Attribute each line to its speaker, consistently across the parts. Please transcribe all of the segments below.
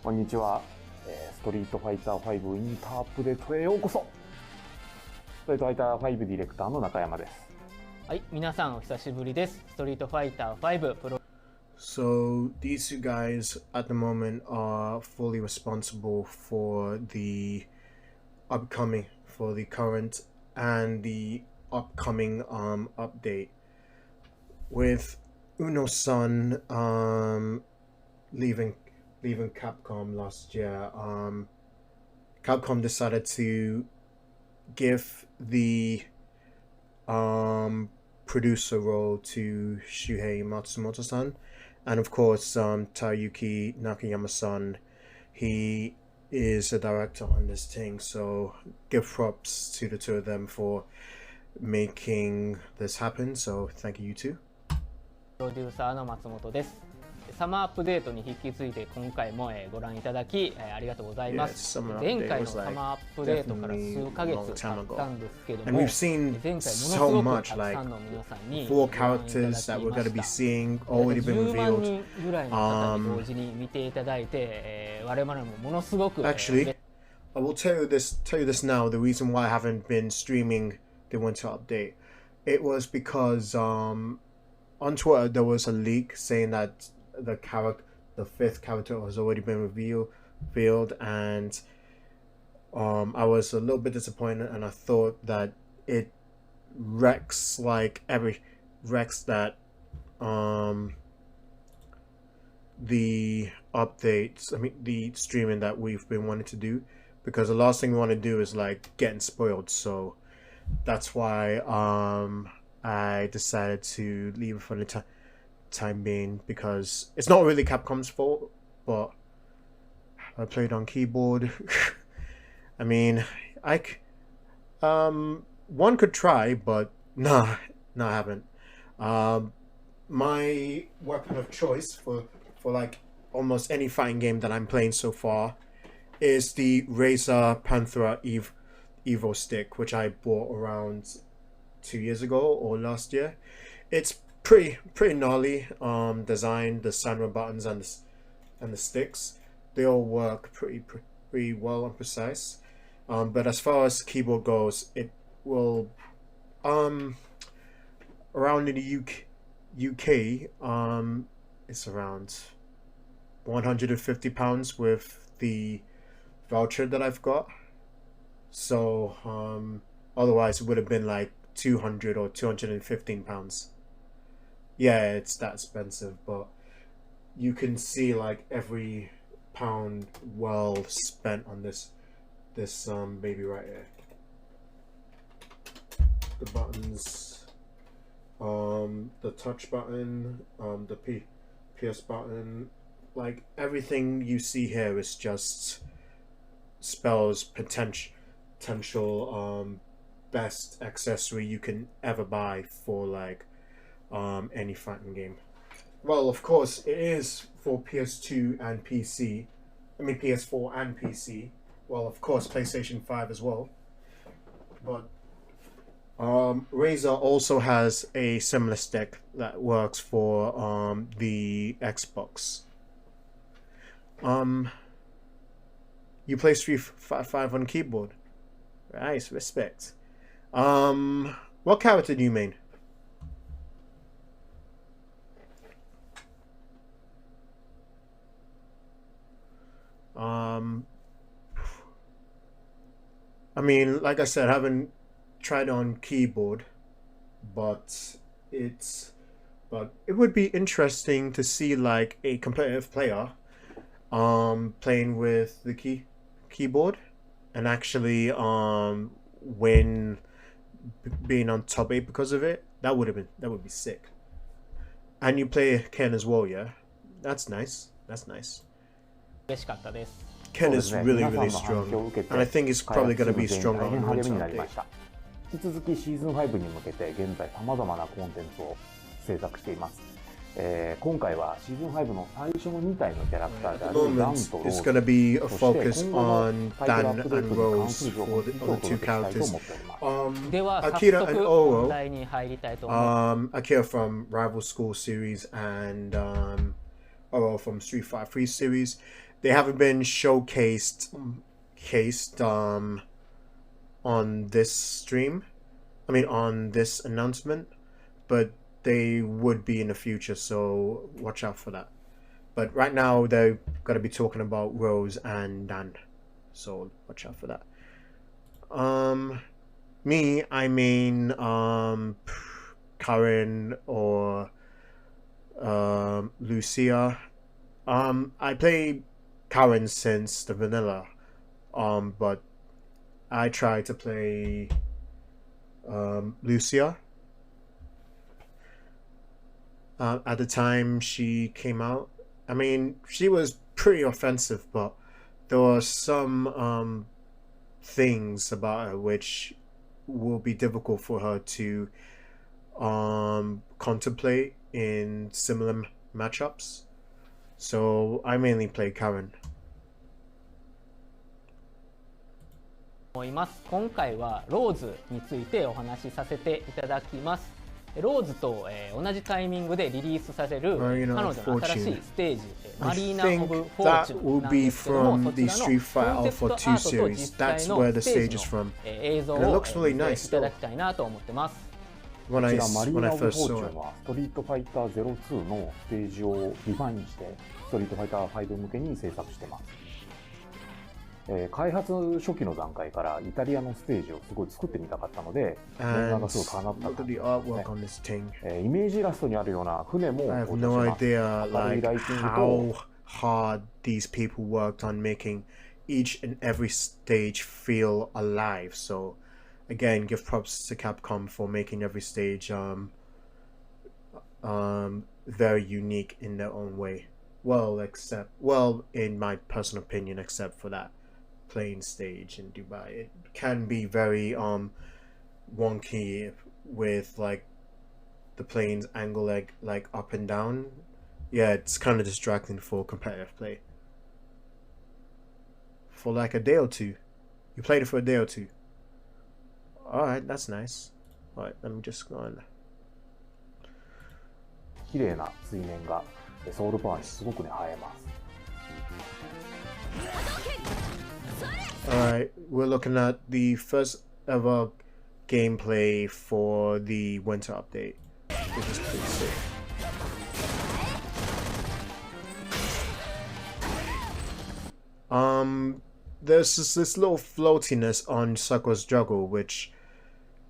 Speaker 1: こんにちは、ストリートファイター5インターアップデートへようこそ。ストリートファイター5ディレクターの中山です。
Speaker 2: はい、皆さんお久しぶりです。ストリートファイター5プロ。
Speaker 3: So these two guys at the moment are fully responsible for the current and the upcoming update. With Uno-san leaving Capcom last year, Capcom decided to give the producer role to Shuhei Matsumoto-san, and of course Taiyuki Nakayama-san. He is a director on this thing, so give props to the two of them for making this happen. So thank you, you two.
Speaker 2: プロデューサーの松本です。サマーアップデートに引き継いで今回もご覧いただきありがとうございます。前回のサマーアップデートから数ヶ月経ったんですけども、前回ものすごくたくさんの皆さんにご覧いただきました。10万人ぐらいの方に同時に見ていただいて、我々もものすごく
Speaker 3: Actually, I will tell you this now. The reason why I haven't been streaming the winter update, it was because on Twitter there was a leak saying that the fifth character has already been revealed, and I was a little bit disappointed, and I thought that it wrecks that the updates, the streaming that we've been wanting to do, because the last thing we want to do is like getting spoiled. So that's why I decided to leave it for the time being, because it's not really Capcom's fault, but I played on keyboard. I mean, one could try, but no, I haven't. My weapon of choice for like almost any fighting game that I'm playing so far is the Razer Panthera Evo stick, which I bought around 2 years ago or last year. It's pretty gnarly design. The Sanra buttons and the sticks, they all work pretty well and precise. But as far as keyboard goes, it will around in the UK it's around £150 with the voucher that I've got. So otherwise it would have been like £200 or £215. Yeah, it's that expensive, but you can see like every pound well spent on this baby right here. The buttons, the touch button, the PS button, like everything you see here is just spells potential best accessory you can ever buy for like any fighting game. Well, of course it is for PS2 and PC. I mean PS4 and PC. Well, of course PlayStation 5 as well. But Razer also has a similar stick that works for the Xbox. You play Street 5 on keyboard. Nice, respect. What character do you main? I mean, like I said, I haven't tried on keyboard, but it would be interesting to see like a competitive player playing with the keyboard and actually win, being on top 8 because of it. That would be sick. And you play Ken as well, yeah? That's nice. Ken is really strong, and I think he's probably going to be stronger on winter update.
Speaker 1: 引き続きシーズン5に向けて現在様々なコンテンツを制作しています。今回はシーズン5の最初の2体のキャラクターであ
Speaker 3: At
Speaker 1: る
Speaker 3: the
Speaker 1: ダン
Speaker 3: moment,
Speaker 1: とロ
Speaker 3: it's
Speaker 1: ー
Speaker 3: going to
Speaker 1: ズ、
Speaker 3: be a
Speaker 1: そして
Speaker 3: focus
Speaker 1: 今後の
Speaker 3: on
Speaker 1: タイトルアッ
Speaker 3: Dan
Speaker 1: プデー
Speaker 3: and
Speaker 1: トに関
Speaker 3: Rose
Speaker 1: する情報
Speaker 3: for
Speaker 1: に
Speaker 3: the
Speaker 1: ついてお
Speaker 3: other
Speaker 1: 届
Speaker 3: two
Speaker 1: けしたいと
Speaker 3: characters.
Speaker 1: 思っております。
Speaker 2: では早
Speaker 3: Akira and
Speaker 2: 速
Speaker 3: Oro,
Speaker 2: 本題に入りたいと思います。
Speaker 3: Akira from Rival School series and Oro from Street Fighter 3 series. They haven't been showcased on this stream. I mean, on this announcement, but they would be in the future, so watch out for that. But right now, they're going to be talking about Rose and Dan, so watch out for that. Me, I mean, Karen or Lucia. I play Karen since the vanilla, but I tried to play Lucia. At the time she came out, I mean, she was pretty offensive, but there were some things about her which will be difficult for her to contemplate in similar matchups. So I mainly play Karen.
Speaker 2: 思います。今回はローズについてお話しさせていただきます。ローズと、同じタイミングでリリースされる彼女の新しいステージ、マリーナ・オブ・フォーチュンなんですけども、そちらのコンセプトアートと実際のステージの映像を見ていただきたいなと思ってます。
Speaker 1: こちらマリーナ・オブ・フォーチュンはストリートファイター02のステージをリファインしてストリートファイター5向けに制作してます。開発初期の段階からイタリアのステージをすごい作ってみたかったので、念願がすごい叶った感じですね。イメージイラストにあるような船も
Speaker 3: I have no idea like how hard these people worked on making each and every stage feel alive. So again, give props to Capcom for making every stage very unique in their own way. Well, in my personal opinion, except for that plane stage in Dubai. It can be very wonky with like the plane's angle like up and down. Yeah, it's kind of distracting for competitive play. For like a day or two. You played it for a day or two. Alright, that's nice. Alright, let me just go on.
Speaker 1: 綺麗な水面がソウルパワーにすごくね映えます。
Speaker 3: Alright, we're looking at the first ever gameplay for the winter update, which is pretty sick. There's this little floatiness on Sakura's juggle, which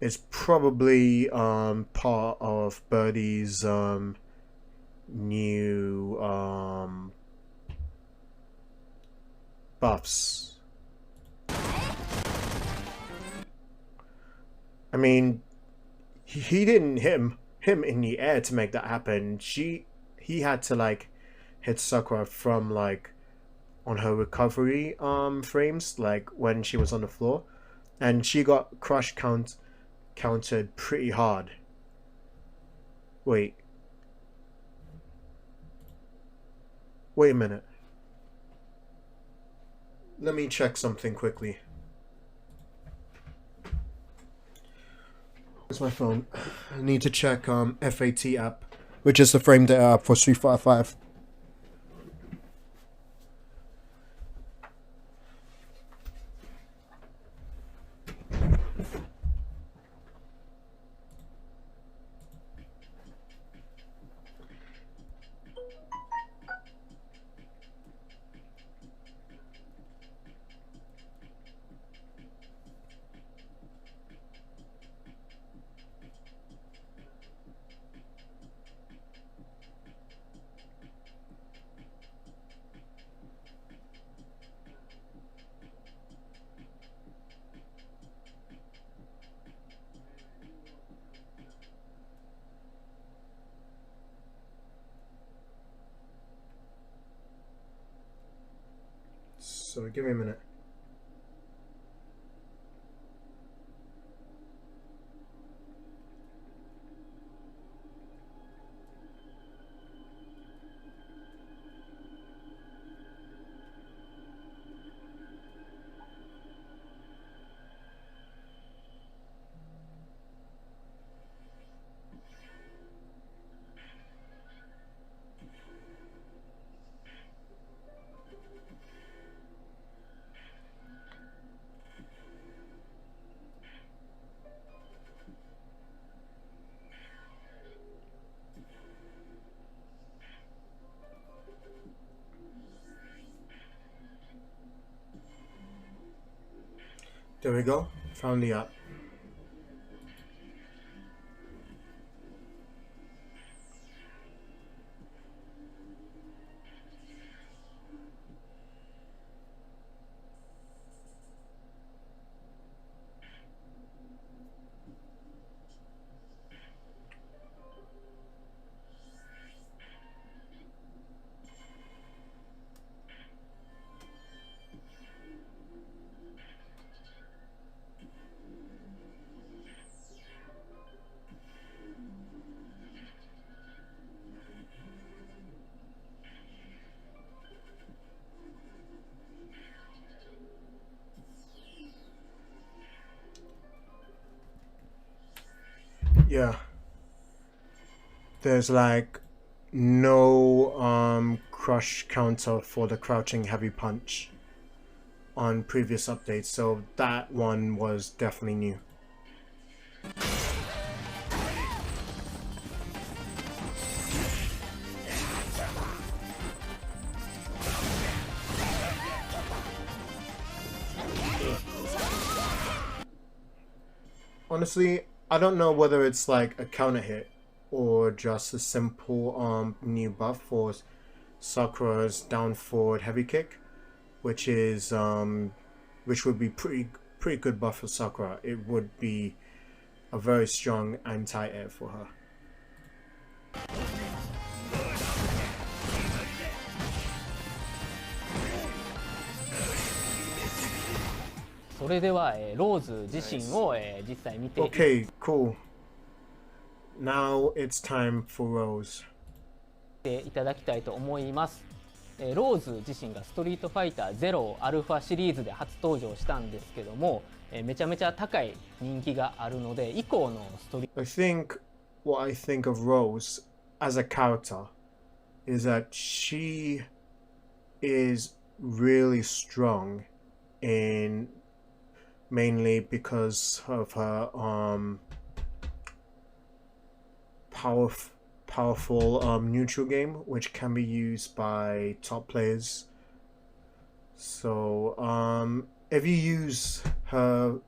Speaker 3: is probably part of Birdie's new buffs. I mean, he didn't hit him in the air to make that happen. He had to like hit Sakura from like on her recovery frames, like when she was on the floor, and she got crush countered pretty hard. Wait a minute. Let me check something quickly. Where's my phone? I need to check FAT app, which is the frame data app for Street Fighter 5. So give me a minute. There we go. Found the app. Yeah. There's like no crush counter for the crouching heavy punch on previous updates, so that one was definitely new. Honestly, I don't know whether it's like a counter hit or just a simple new buff for Sakura's down forward heavy kick, which would be pretty good buff for Sakura. It would be a very strong anti-air for her.
Speaker 2: それでは、ローズ自身を、実際見て
Speaker 3: Okay, cool. Now it's time for Rose.
Speaker 2: いただきたいと思います。ローズ自身がストリートファイター0アルファシリーズで初登場したんですけども、めちゃめちゃ高い人気があるので、以降のストリート
Speaker 3: I think what I think of Rose as a character is that she is really strong in mainly because of her powerful neutral game, which can be used by top players. So if you use her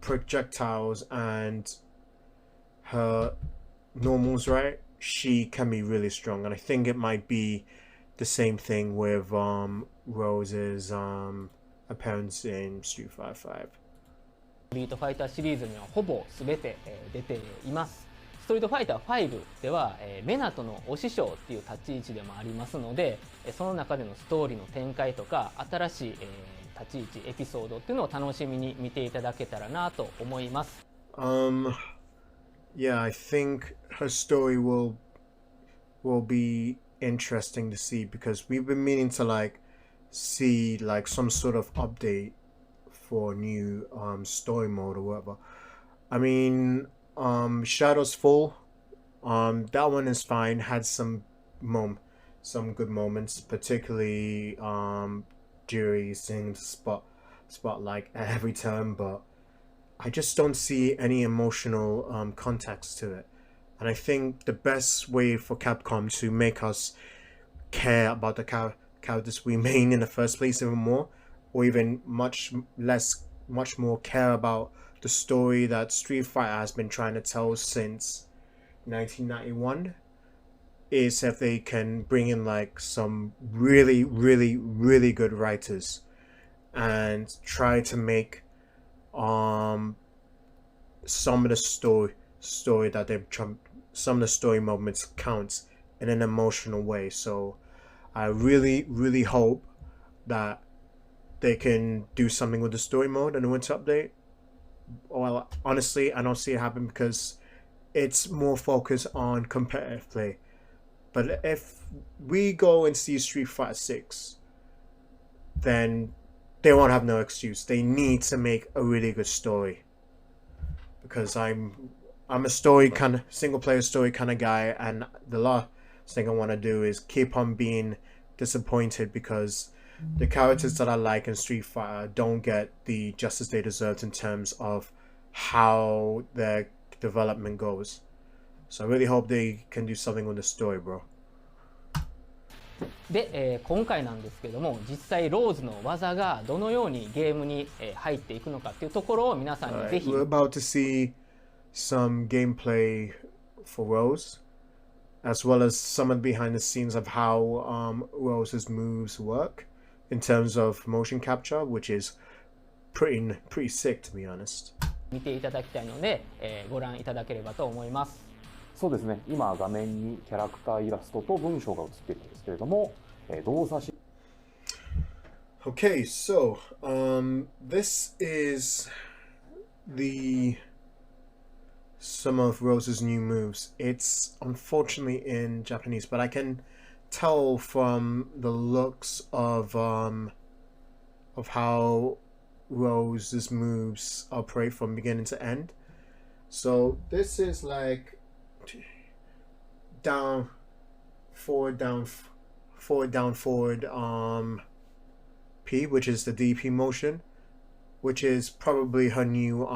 Speaker 3: projectiles and her normals right, she can be really strong, and I think it might be the same thing with Rose's appearance in Street Fighter 5.
Speaker 2: ストリートファイターシリーズにはほぼ全て、出ています。ストリートファイター5では、メナトのお師匠っていう立ち位置でもありますので、その中でのストーリーの展開とか新しい、立ち位置エピソードっていうのを楽しみに見ていただけたらなと思います。
Speaker 3: Yeah, I think her story will be interesting to see, because we've been meaning to like see like some sort of update for new story mode or whatever. I mean, Shadows Fall, that one is fine. Had some good moments, particularly Jury seems spot like at every turn, but I just don't see any emotional context to it. And I think the best way for Capcom to make us care about the characters we main in the first place even more, or even much more care about the story that Street Fighter has been trying to tell since 1991, is if they can bring in like some really good writers and try to make some of the story that they've some of the story moments counts in an emotional way. So I really hope that they can do something with the story mode in the winter update. Well, honestly, I don't see it happen because it's more focused on competitive play. But if we go and see Street Fighter 6, then they won't have no excuse. They need to make a really good story, because I'm a single player story kind of guy, and the last thing I want to do is keep on being disappointed because the characters that I like in Street Fighter don't get the justice they deserve in terms of how their development goes. So I really hope they can do something with the story, bro.
Speaker 2: で、今回なんですけども、実際ローズの技がどのようにゲームに入っていくのかっていうところを皆さんにぜひ。
Speaker 3: We're about to see some gameplay for Rose, as well as some of the behind the scenes of how Rose's moves work in terms of motion capture, which is pretty sick, to be honest.
Speaker 2: 見ていただきたいので、ご覧いただければと思います。
Speaker 1: そうですね、今画面にキャラクターイラストと文章が映っているんですけれども、動作し
Speaker 3: Okay, so this is some of Rose's new moves. It's unfortunately in Japanese, but I can tell from the looks of how Rose's moves operate from beginning to end. So this is like down, forward, down, forward, P, which is the DP motion, which is probably her new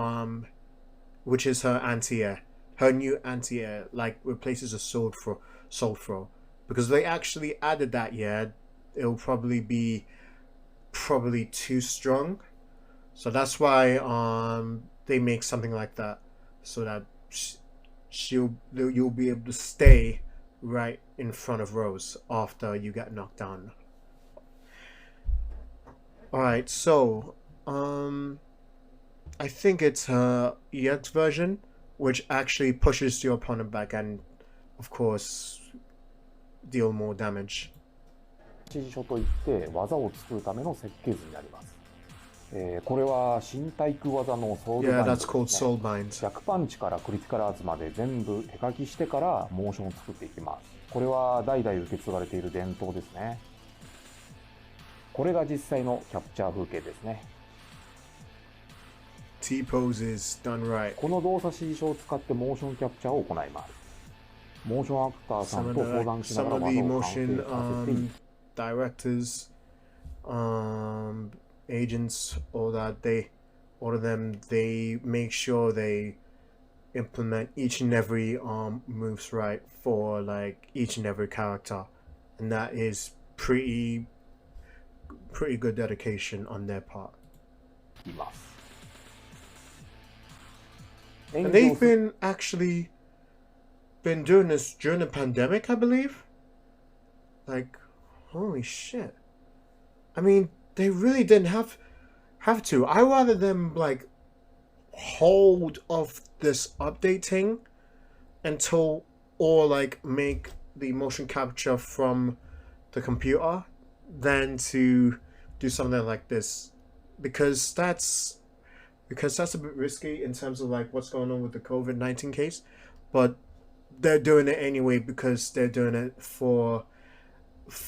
Speaker 3: which is her anti-air. Her new anti-air like replaces a sword throw. Because they actually added that, yeah, it'll probably be too strong. So that's why they make something like that, so that you'll be able to stay right in front of Rose after you get knocked down. Alright, so I think it's her EX version, which actually pushes your opponent back and of course deal more damage.
Speaker 1: 指示書といって技を作るための設計図になります。これは身体空技のソウルバインドですね。100パンチからクリティカルアーツまで全部手書きしてからモーションを作っていきます。これは代々受け継がれている伝統ですね。これが実際のキャプチャー風景ですね。
Speaker 3: T-poses done right.
Speaker 1: この動作指示書を使ってモーションキャプチャーを行います。モーションアクターさんと相談しながら技を完成させていき、
Speaker 3: directors, agents, all of them, they make sure they implement each and every moves right for like each and every character, and that is pretty good dedication on their part. And they've been doing this during the pandemic, I believe. Like, holy shit. I mean, they really didn't have to. I rather them like hold off this updating until, or like make the motion capture from the computer than to do something like this, because that's a bit risky in terms of like what's going on with the COVID-19 case, but they're doing it anyway because they're doing it for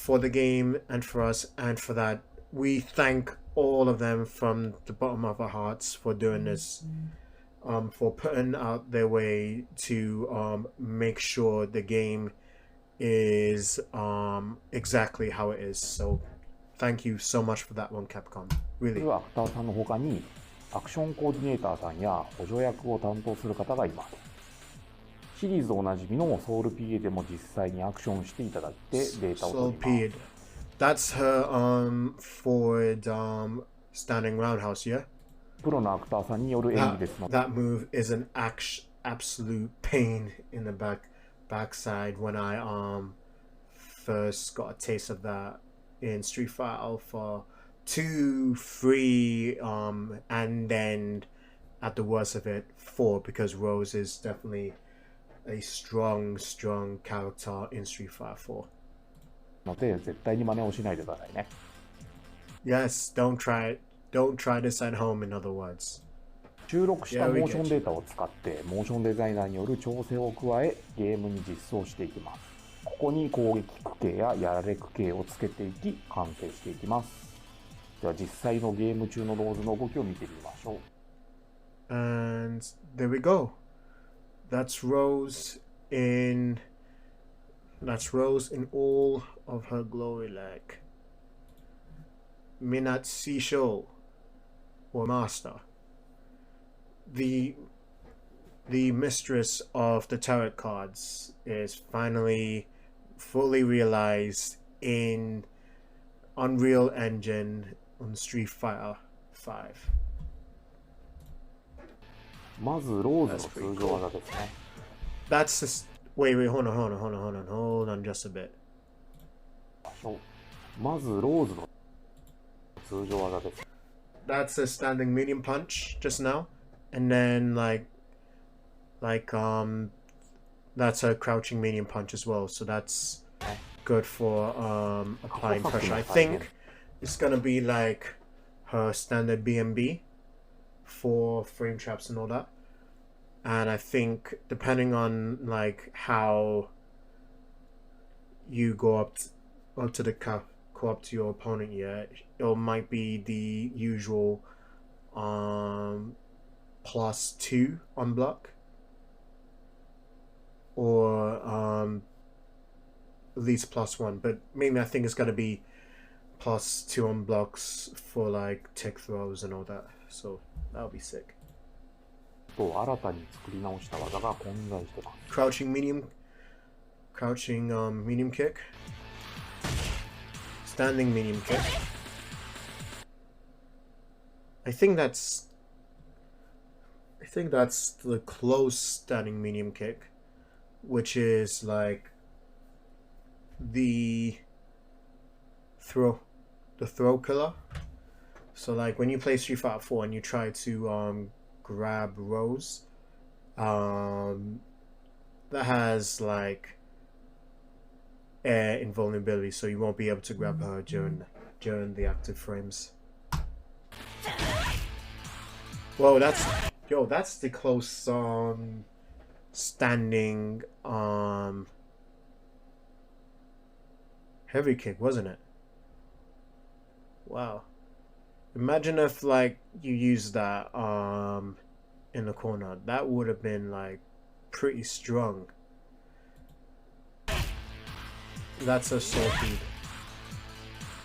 Speaker 3: the game and for us, and for that we thank all of them from the bottom of our hearts for doing this, for putting out their way to make sure the game is exactly how it is. So thank you so much for that one, Capcom. Really.
Speaker 1: アクターさんの他にアクションコーディネーターさんや補助役を担当する方がいます。シリーズおなじみのソウル PA でも実際にアクションしていただいてデータを取ります。
Speaker 3: That's her forward standing roundhouse, yeah?
Speaker 1: プロのアクターさんによる演技ですので。
Speaker 3: That move is an absolute pain in the backside when I first got a taste of that in Street Fighter Alpha 2, 3, and then at the worst of it 4, because Rose is definitely a strong character in Street Fighter 4.
Speaker 1: ので絶対に真似をしないでくださいね。
Speaker 3: Yes, don't try this at home, in other words.
Speaker 1: 収録したモーションデータを使ってモーションデザイナーによる調整を加えゲームに実装していきます。ここに攻撃区形ややられ区形をつけていき完成していきます。では実際のゲーム中のローズの動きを見てみましょう。
Speaker 3: And there we go. That's Rose in all of her glory, like Minat Sisho or Master. The mistress of the tarot cards is finally fully realized in Unreal Engine on Street Fighter 5.
Speaker 1: まずローズの通常技ですね。
Speaker 3: That's just, wait, hold on just a bit.
Speaker 1: まずローズの通常技です。
Speaker 3: That's a standing medium punch just now, and then that's a crouching medium punch as well. So that's good for applying pressure. I think it's gonna be like her standard BMB for frame traps and all that. And I think depending on like how you go up to the go up to your opponent, yeah, it might be the usual +2 on block, or at least +1, but maybe I think it's gonna be +2 on blocks for like tick throws and all that, so that'll be sick.
Speaker 1: と新たに作り直した技が混在してます。
Speaker 3: Crouching medium kick, standing medium kick. I think that's the close standing medium kick, which is like the throw killer. So like when you play Street Fighter 4 and you try to grab Rose, that has like air invulnerability, so you won't be able to grab her during the active frames. Whoa, that's the close standing heavy kick, wasn't it? Wow. Imagine if like you used that in the corner. That would have been like pretty strong. That's a soul feed.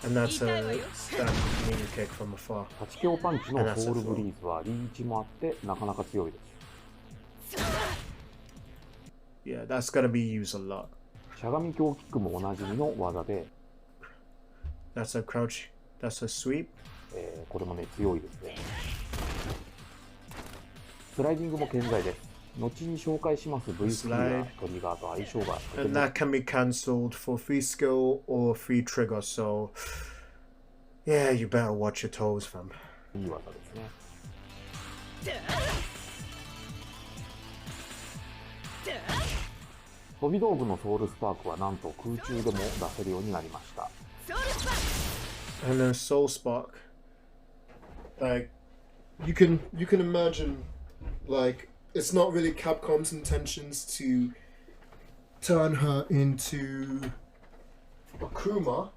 Speaker 3: And that's a standing medium kick from afar.
Speaker 1: 立ち強パンチのソウルブリーズはリーチもあってなかなか強いです。
Speaker 3: Yeah, that's gonna be used a lot.
Speaker 1: しゃがみ強キックもおなじみの技で。
Speaker 3: That's a crouch. That's a sweep.
Speaker 1: これもね強いですね。スライディングも健在です。後に紹介します V スキーやトリガーと相性がとても。
Speaker 3: And that can be cancelled for free skill or free trigger. So yeah, you better watch your toes, fam.
Speaker 1: いい技ですね。飛び道具のソウルスパークはなんと空中でも出せるようになりました。
Speaker 3: And then Soul Spark, like you can imagine, like it's not really Capcom's intentions to turn her into Akuma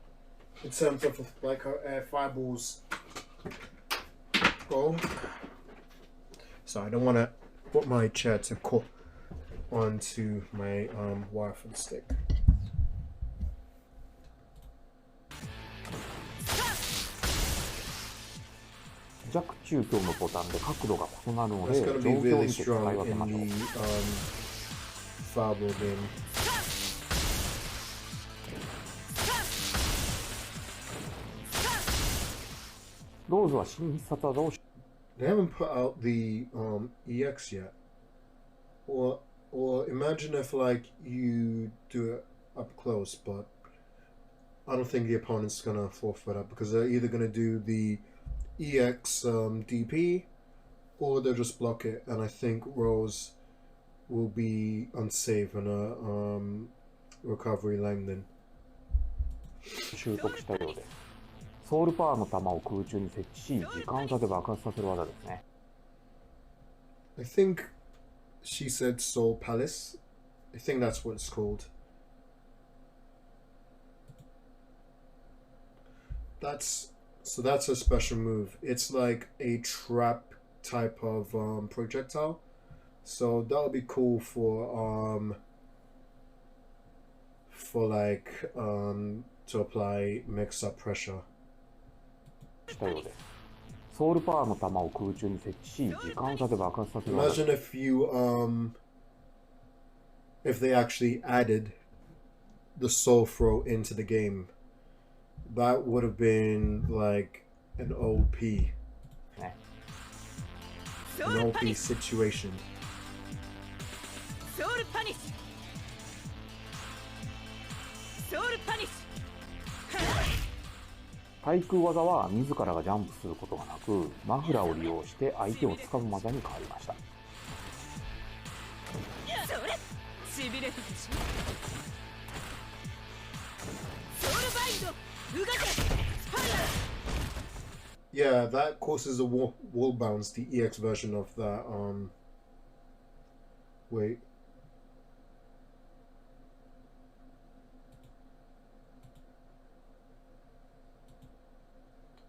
Speaker 3: in terms of like her air fireballs go. So I don't want to put my chair to cut onto my wireframe stick.
Speaker 1: 弱中強のボタンで角度が異なるので状況を見て使い分けましょう。ローズは新必殺技を
Speaker 3: They haven't put out the EX yet. Or imagine if like you do it up close, but I don't think the opponent's gonna fall for that because they're either gonna do the EX DP or they'll just block it, and I think Rose will be unsafe in a recovery landing.
Speaker 1: 習得したようです。ソウルパワーの弾を空中に設置し時間差で爆発させる技ですね。
Speaker 3: I think she said Soul Palace. I think that's what it's called. That's a special move. It's like a trap type of projectile. So that'll be cool for like to apply mix up pressure.
Speaker 1: したようです。ソウルパワーの弾を空中に設置し時間差で爆発させる技。
Speaker 3: Imagine if they actually added the soul throw into the game That would have been like an OP. An OP situation.
Speaker 4: ソウルパニッシュソウルパニッシ
Speaker 1: 対空技は自らがジャンプすることがなく、マフラーを利用して相手を掴む技に変わりました。
Speaker 4: ュそれしびれてほしいソウルバインド動けスパイラー
Speaker 3: Yeah, that causes a wall bounce, the EX version of that, wait.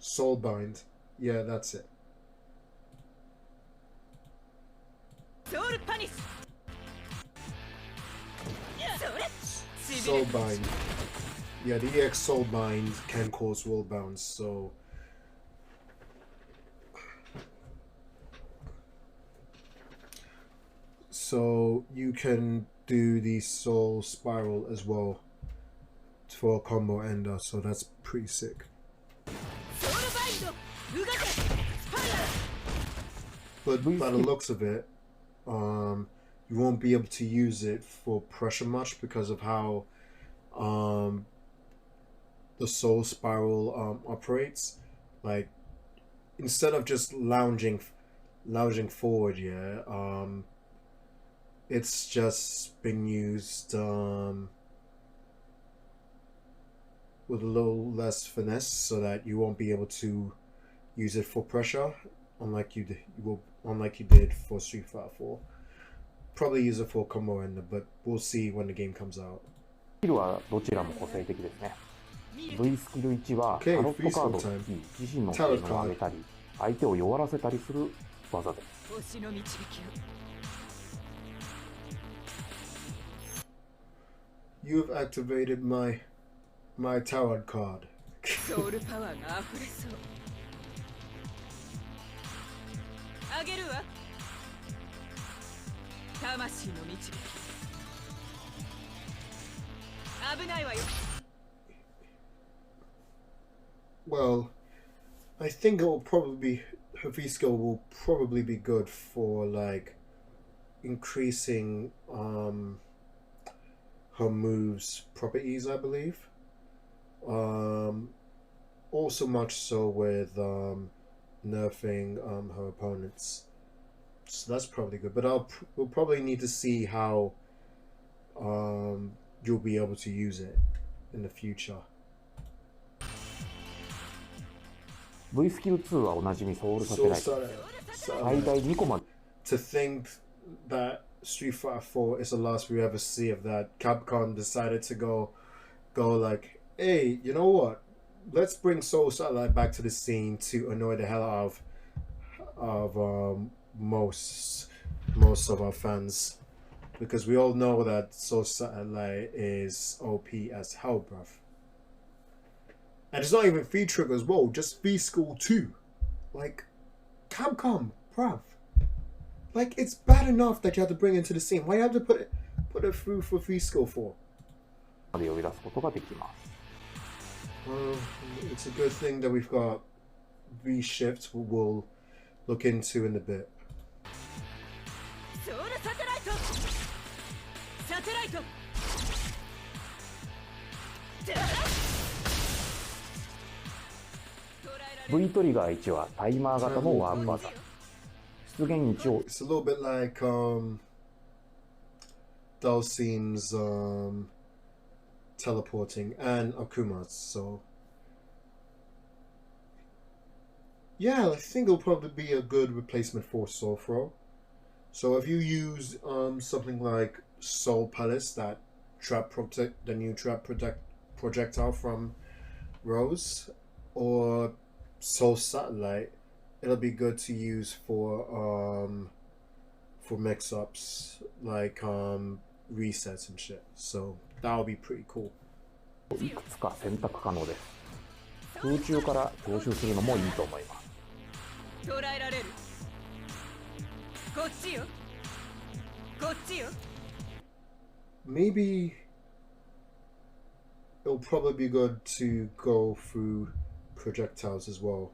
Speaker 3: Soulbind. Yeah, that's it.
Speaker 4: Soul Punish.
Speaker 3: Soulbind. Yeah, the EX Soulbind can cause wall bounce, so... So you can do the Soul Spiral as well for a combo ender, so that's pretty sick. But by the looks of it, you won't be able to use it for pressure much because of how the Soul Spiral operates. Like, instead of just lounging forward, yeah, it's just been used with a little less finesse, so that you won't be able to use it for pressure, unlike you did for Street Fighter 4. Probably use it for combo ender, but we'll see when the game comes out.
Speaker 1: スキルはどちらも個性的ですね。V スキル1はタロットカードを引き、自身の性能を上げたり、相手を弱らせたりする技です。
Speaker 3: You've activated my tower card.
Speaker 4: ソウルパワーが溢れそうあげるわ魂の導き危ないわよ
Speaker 3: Well, I think it will probably be her V skill will probably be good for like increasing her moves properties, I believe. Also much so with nerfing her opponents. So that's probably good. But we'll probably need to see how you'll be able to use it in the future.
Speaker 1: V スキル2はおなじみソウルサテライト。最大2個まで。
Speaker 3: To think that Street Fighter 4 is the last we ever see of that, Capcom decided to go like, hey, you know what? Let's bring Soul Satellite back to the scene to annoy the hell out of most of our fans, because we all know that Soul Satellite is OP as hell, bruv. And it's not even V Trigger as well, just V School 2. Like, Capcom, bruv. Like, it's bad enough that you have to bring it into the scene. Why do you have to put it through for V School 4? Well, it's a good thing that we've got V Shift we'll look into in a bit.
Speaker 1: V トリガー1はタイマー型のワープ技。出現位置を
Speaker 3: It's a little bit like Dulcine's teleporting and Akuma's, so yeah, I think it'll probably be a good replacement for Soul Throw. So if you use something like Soul Palace, that the new trap projectile from Rose, or Soul Satellite, it'll be good to use for mix-ups like resets and shit. So that'll be pretty cool.
Speaker 1: いくつか選択可能です。空中から徴収するのもいいと思います。
Speaker 4: 捉えられる。こっちよ。こっちよ。
Speaker 3: Maybe it'll probably be good to go through projectiles as well.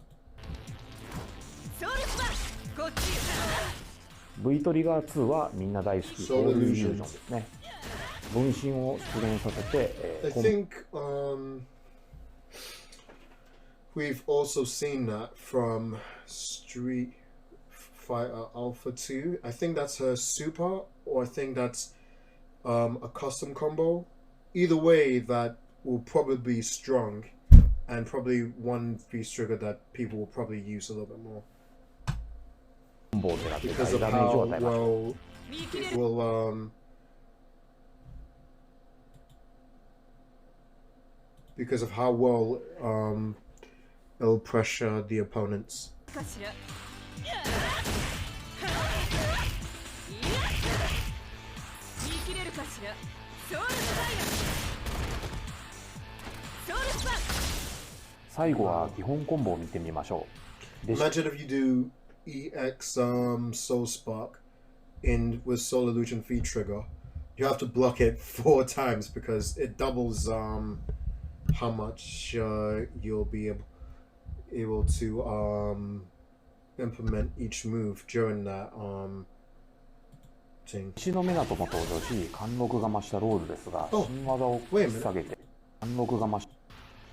Speaker 1: V トリガー2はみんな大好きソウルイリュージョンですね。分身を出現させて、
Speaker 3: I think we've also seen that from Street Fighter Alpha 2. I think that's her super, or I think that's a custom combo. Either way, that will probably be strong, and probably one piece trigger that people will probably use a little bit more. Because of how well it will because of how well it'll pressure the opponents.
Speaker 1: 最後は基本コンボを見てみましょう。
Speaker 3: Imagine if you do EX Soul Spark in with Soul Illusion V trigger. You have to block it 4 times because it doubles how much you'll be able to implement each move during that thing.
Speaker 1: 石の目なとも登場し、貫禄が増したロールですが、新技を引き下げて、貫禄が増し、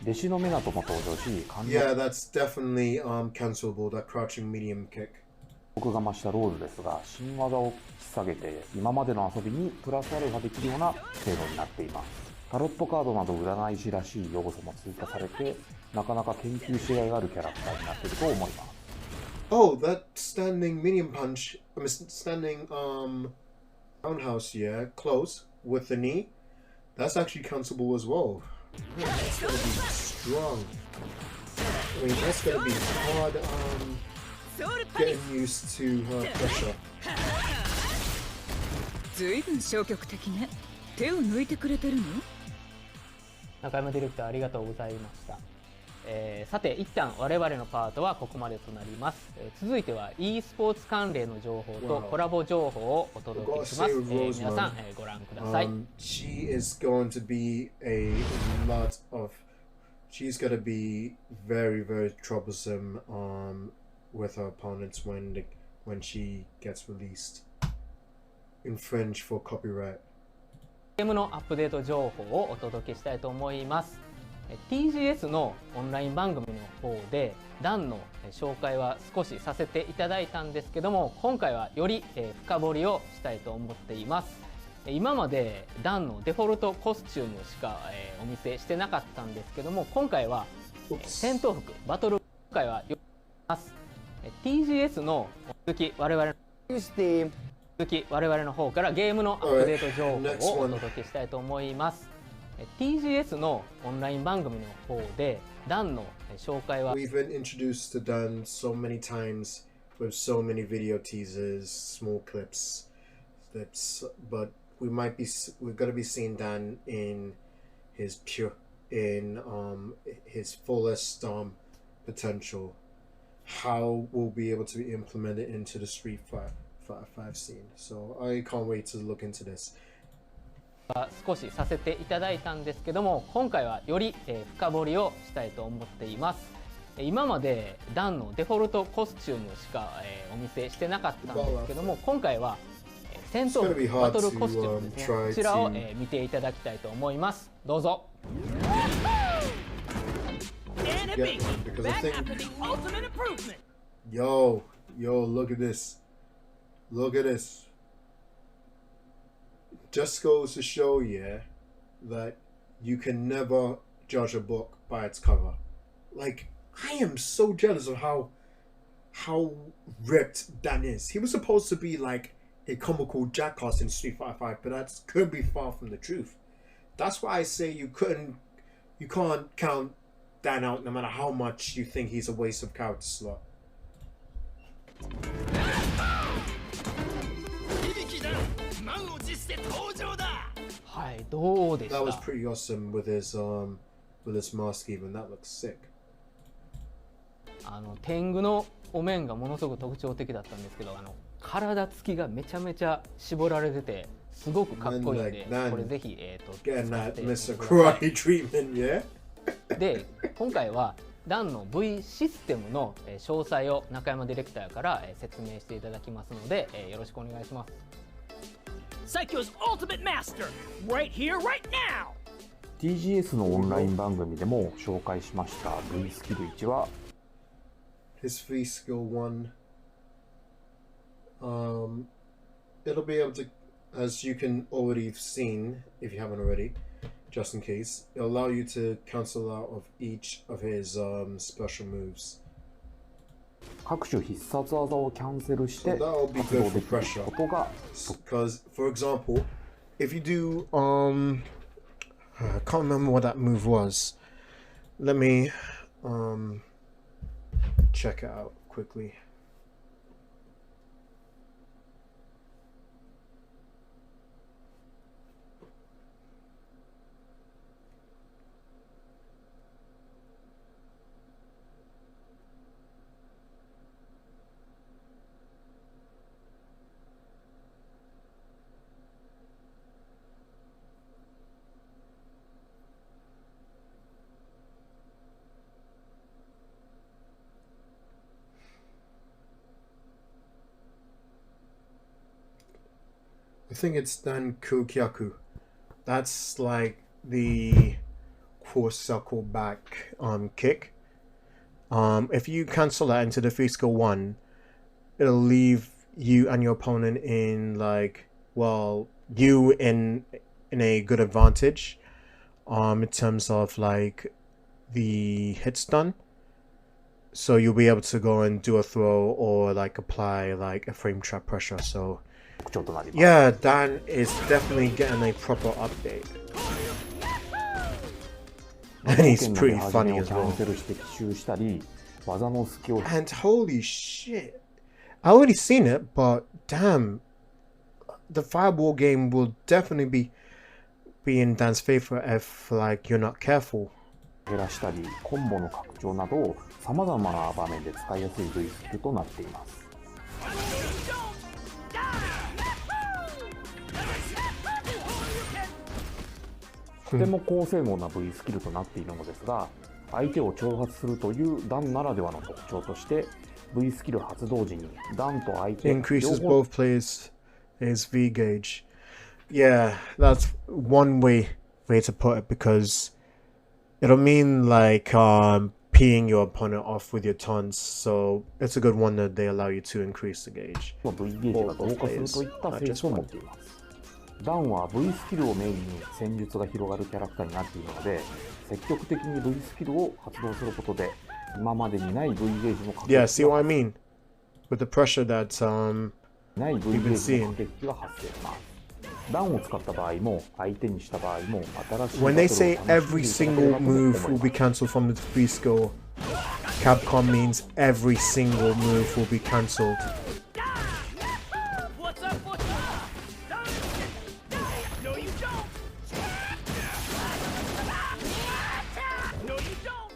Speaker 1: 弟子の目なとも登場し、貫禄
Speaker 3: Yeah, that's definitely cancelable, that crouching medium kick.
Speaker 1: が増したロールですが、新技を引き下げて、今までの遊びにプラスアルファできるような制度になっています。タロットカードなど占い師らしい要素も追加されて、なかなか研究しがいがあるキャラクターになっていると思います。
Speaker 3: Oh, that standing medium punch, I mean standing roundhouse, yeah, close with the knee. That's actually cancelable as well. That's gonna be strong. I mean, that's gonna be hard getting used to her pressure.
Speaker 4: ずいぶん消極的ね。手を抜いてくれてるの？
Speaker 2: 中山ディレクターありがとうございました。さて一旦我々のパートはここまでとなります。続いては e スポーツ関連の情報とコラボ情報をお届けします。皆さん、ご覧ください。
Speaker 3: She is going to be a lot of. She's going to be very, very troublesome with her opponents when she gets released. Infringe for copyright.
Speaker 2: ゲームのアップデート情報をお届けしたいと思います。TGS のオンライン番組の方でダンの紹介は少しさせていただいたんですけども、今回はより深掘りをしたいと思っています。今までダンのデフォルトコスチュームしかお見せしてなかったんですけども、今回は戦闘服バトル今回はよります。TGS の続き我々の方からゲームのアップデート情報をお届けしたいと思います。TGS のオンライン番組の方でダンの紹介は
Speaker 3: We've been introduced to Dan so many times with so many video teasers, small clips, but we're gonna be seeing Dan in his his fullest potential. How we'll be able to implement it into the Street Fighter 5 scene. So I can't wait to look into this.
Speaker 2: 少しさせていただいたんですけども、今回はより深掘りをしたいと思っています。今までダンのデフォルトコスチュームしかお見せしてなかったんですけども、今回は戦闘服バトルコスチュームですね、こちらを見ていただきたいと思います。どうぞ。
Speaker 3: Yo, look at this. Look at this. Just goes to show you that you can never judge a book by its cover. Like, I am so jealous of how ripped Dan is. He was supposed to be like a comical jackass in Street Fighter 5, but that could be far from the truth. That's why I say you can't count Dan out no matter how much you think he's a waste of character slot. That was pretty awesome with his mask even. That looks sick.
Speaker 2: 天狗のお面がものすごく特徴的だったんですけど、体つきがめちゃめちゃ絞られててすごくかっこいいんで、
Speaker 3: Then
Speaker 2: これぜひ、
Speaker 3: getting
Speaker 2: 使っ
Speaker 3: that
Speaker 2: てみて
Speaker 3: Mr.
Speaker 2: ください。
Speaker 3: Karate treatment, yeah?
Speaker 2: で今回はダンの V システムの詳細を中山ディレクターから説明していただきますので、よろしくお願いします。
Speaker 4: Psycho's ultimate master, right here, right now!
Speaker 1: TGS のオンライン番組でも紹介しました V スキル1は
Speaker 3: His free skill 1. It'll be able to, as you can already have seen, if you haven't already, just in case, it'll allow you to cancel out of each of his special moves.
Speaker 1: 各種必殺技をキャンセルして
Speaker 3: So that'll be
Speaker 1: 発
Speaker 3: good
Speaker 1: 動
Speaker 3: for
Speaker 1: できる
Speaker 3: pressure.
Speaker 1: ことが
Speaker 3: Because, for example, if you do, I can't remember what that move was. Let me check it out quickly. I think it's Dan Kukyaku. That's like the core circle back kick. If you cancel that into the free skill 1, it'll leave you and your opponent in like, well, you in a good advantage in terms of like the hit stun. So you'll be able to go and do a throw or like apply like a frame trap pressure. So
Speaker 1: 特徴となります。
Speaker 3: yeah, Dan is definitely getting a proper update. And he's pretty funny as
Speaker 1: キャン
Speaker 3: well.
Speaker 1: セルして奇襲したり、技の隙を
Speaker 3: And holy shit, I already seen it, but damn, the Fireball game will definitely be in Dan's favor if like you're not careful.
Speaker 1: 減らしたり、コンボの拡張などさまざまな場面で使いやすい V スキルとなっています。とても高性能な V スキルとなっているのですが、相手を挑発するというダンならではの特徴として V スキル発動時にダンと相手
Speaker 3: Increases
Speaker 1: 両方
Speaker 3: both players' V gauge. Yeah, that's one way to put it because it'll mean like peeing your opponent off with your taunts. So it's a good one that they allow you to increase the gauge.
Speaker 1: V ゲージが増加するといった性質を持っています。ダンは V スキルをメインに戦術が広がるキャラクターになっているので、積極的に V スキルを発動することで今までにない V ゲージの駆け
Speaker 3: Yeah,
Speaker 1: 引
Speaker 3: see what I mean? With the pressure that
Speaker 1: ない V ゲージの駆け引きが発生します。ダンを使った場合も相手にした場合も新しい
Speaker 3: when they say every single move will be cancelled from the free skill, Capcom means every single move will be cancelled.
Speaker 4: What's up, what's up? No, you don't! No, you don't!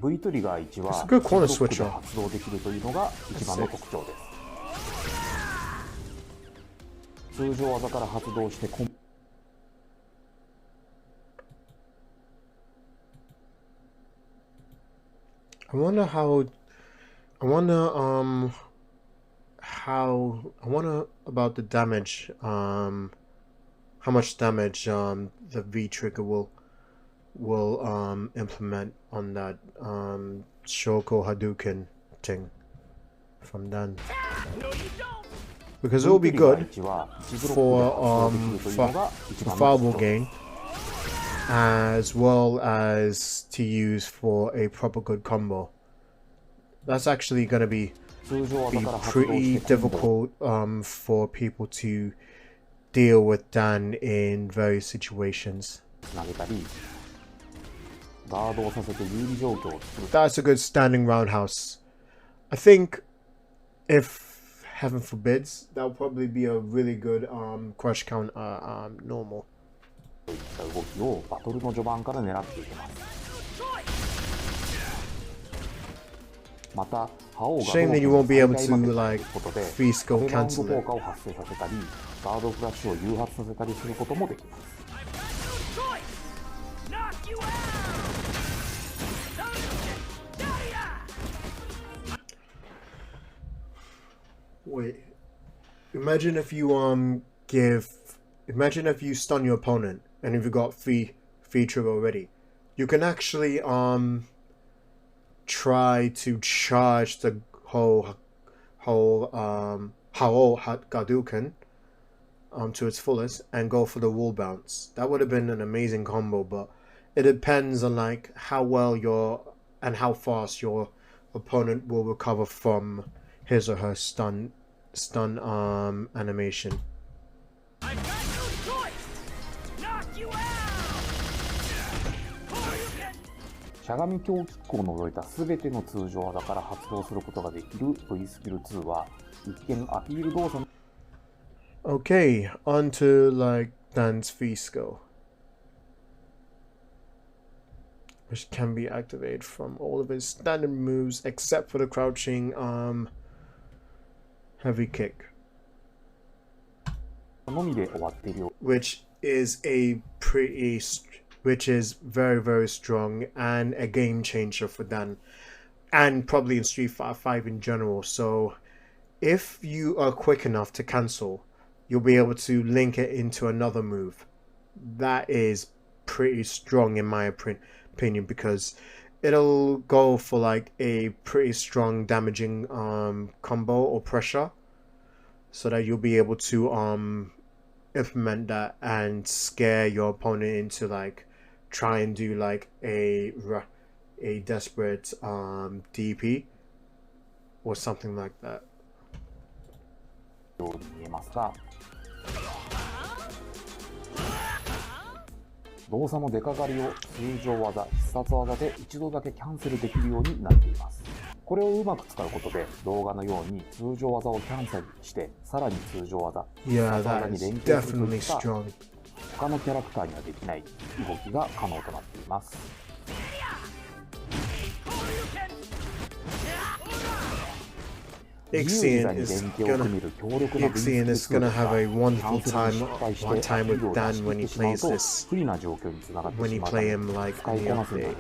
Speaker 1: V トリガー1は
Speaker 3: It's a good corner
Speaker 1: ツイスト
Speaker 3: switcher.
Speaker 1: で発動できるというのが一番の特徴です。通常技から発動してコン
Speaker 3: I wonder about the damage, how much damage the V trigger will implement on that Shoko Hadouken thing from Dan. Because it will be good for fireball gain as well as to use for a proper good combo. That's actually going to be pretty difficult for people to deal with Dan in various situations. That's a good standing roundhouse. I think if heaven forbids, that would probably be a really good crush count normal.
Speaker 1: といった動きをバトルの序盤から狙っていきます。また覇王が
Speaker 3: Shame that you won't be able to
Speaker 1: 最大まで
Speaker 3: like
Speaker 1: ことで
Speaker 3: feast go
Speaker 1: 壁バウンド
Speaker 3: cancel
Speaker 1: 効
Speaker 3: it.
Speaker 1: 果を発生させたりガードフラッシュを誘発させたりすることもできます。
Speaker 4: Knock you out!
Speaker 3: Wait. Imagine if you imagine if you stun your opponent and if you got free trigger already. You can actually try to charge the whole Hadouken to its fullest and go for the wall bounce. That would have been an amazing combo, but it depends on like how well and how fast your opponent will recover from his or her stun animation.
Speaker 4: I've got no choice! Knock you out!
Speaker 1: しゃがみ強キックを除いた全ての通常技から発動することができる V スキル2は一見アピール動作
Speaker 3: Okay, on to like Dan's Fisco, which can be activated from all of his standard moves except for the crouching heavy kick,
Speaker 1: のみで終わっているよ
Speaker 3: which is very, very strong and a game changer for Dan and probably in Street Fighter 5 in general. So if you are quick enough to cancel, you'll be able to link it into another move. That is pretty strong in my opinion, because it'll go for like a pretty strong damaging combo or pressure, so that you'll be able to implement that and scare your opponent into like try and do like a desperate DP or something like that.
Speaker 1: うに見えますが動作の出かかりを通常技、必殺技で一度だけキャンセルできるようになっています。これをうまく使うことで動画のように通常技をキャンセルしてさらに通常技、必殺技に連携するといった他のキャラクターにはできない動きが可能となっています。
Speaker 3: Ixion is gonna have a wonderful time with Dan when he plays this. When he play him like in the update.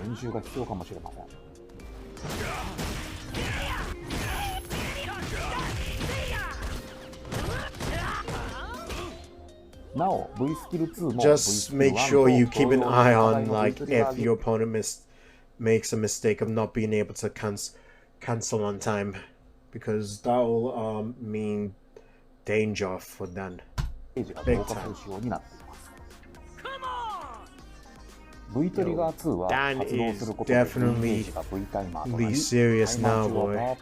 Speaker 3: Just make sure you keep an eye on like if your opponent makes a mistake of not being able to cancel on time, because that will mean danger for Dan. Big time. Dan is definitely serious now, boy.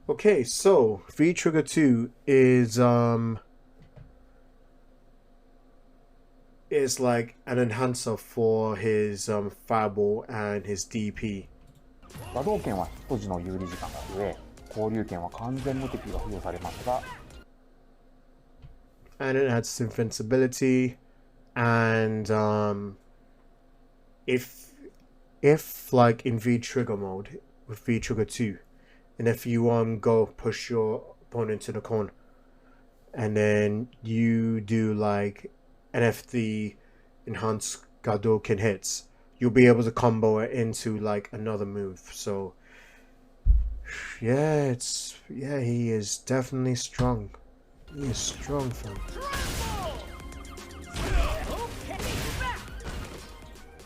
Speaker 3: Okay, so V Trigger 2 is like an enhancer for his Fireball and his DP.
Speaker 1: 打動拳はヒット時の有利時間が増え、交流拳は完全無敵が付与されますが、
Speaker 3: and it adds invincibility, and if like in V Trigger mode with V Trigger 2, and if you go push your opponent to the corner, and then you do like, and if the enhanced Gadoken hits, you'll be able to combo it into like another move. So yeah, he is definitely strong. He is strong, fam.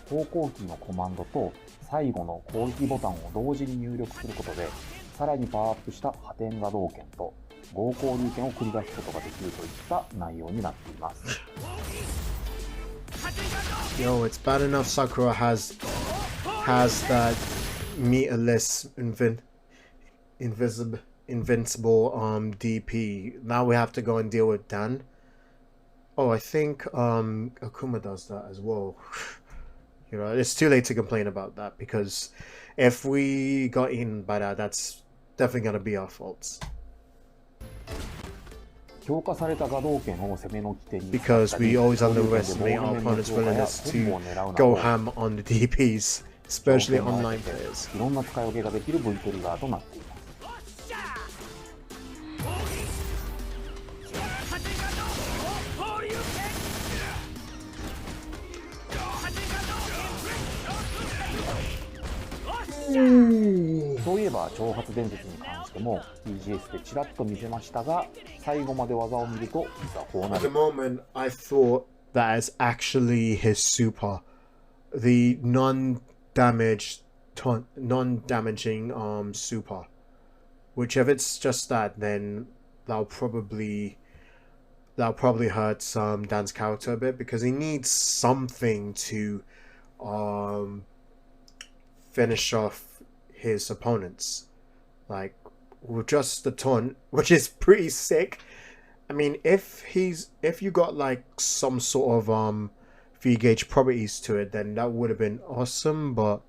Speaker 1: 方向キーのコマンドと最後の攻撃ボタンを同時に入力することで、さらにパワーアップした破天打動拳と合交流拳を繰り出すことができるといった内容になっています。
Speaker 3: Yo, it's bad enough Sakura has that meterless invincible DP. Now we have to go and deal with Dan. Oh, I think Akuma does that as well. You know, it's too late to complain about that, because if we got eaten by that, that's definitely gonna be our faults.
Speaker 1: 強化された画動拳を攻めの起点に
Speaker 3: because we always underestimate our opponent's willingness to go ham on the DPs, especially online players.
Speaker 1: いろんな使い分けができる V トリガーとなっています。そういえば挑発伝説に関しても TGS でちらっと見せましたが、最後まで技を見ると実はこうな
Speaker 3: At the
Speaker 1: る。
Speaker 3: moment, I thought that is actually his super, the non-damaging super. Which if it's just that, then that'll probably hurt Dan's character a bit, because he needs something to finish off his opponents, like with just the taunt, which is pretty sick. I mean, if you got like some sort of V-gauge properties to it, then that would have been awesome, but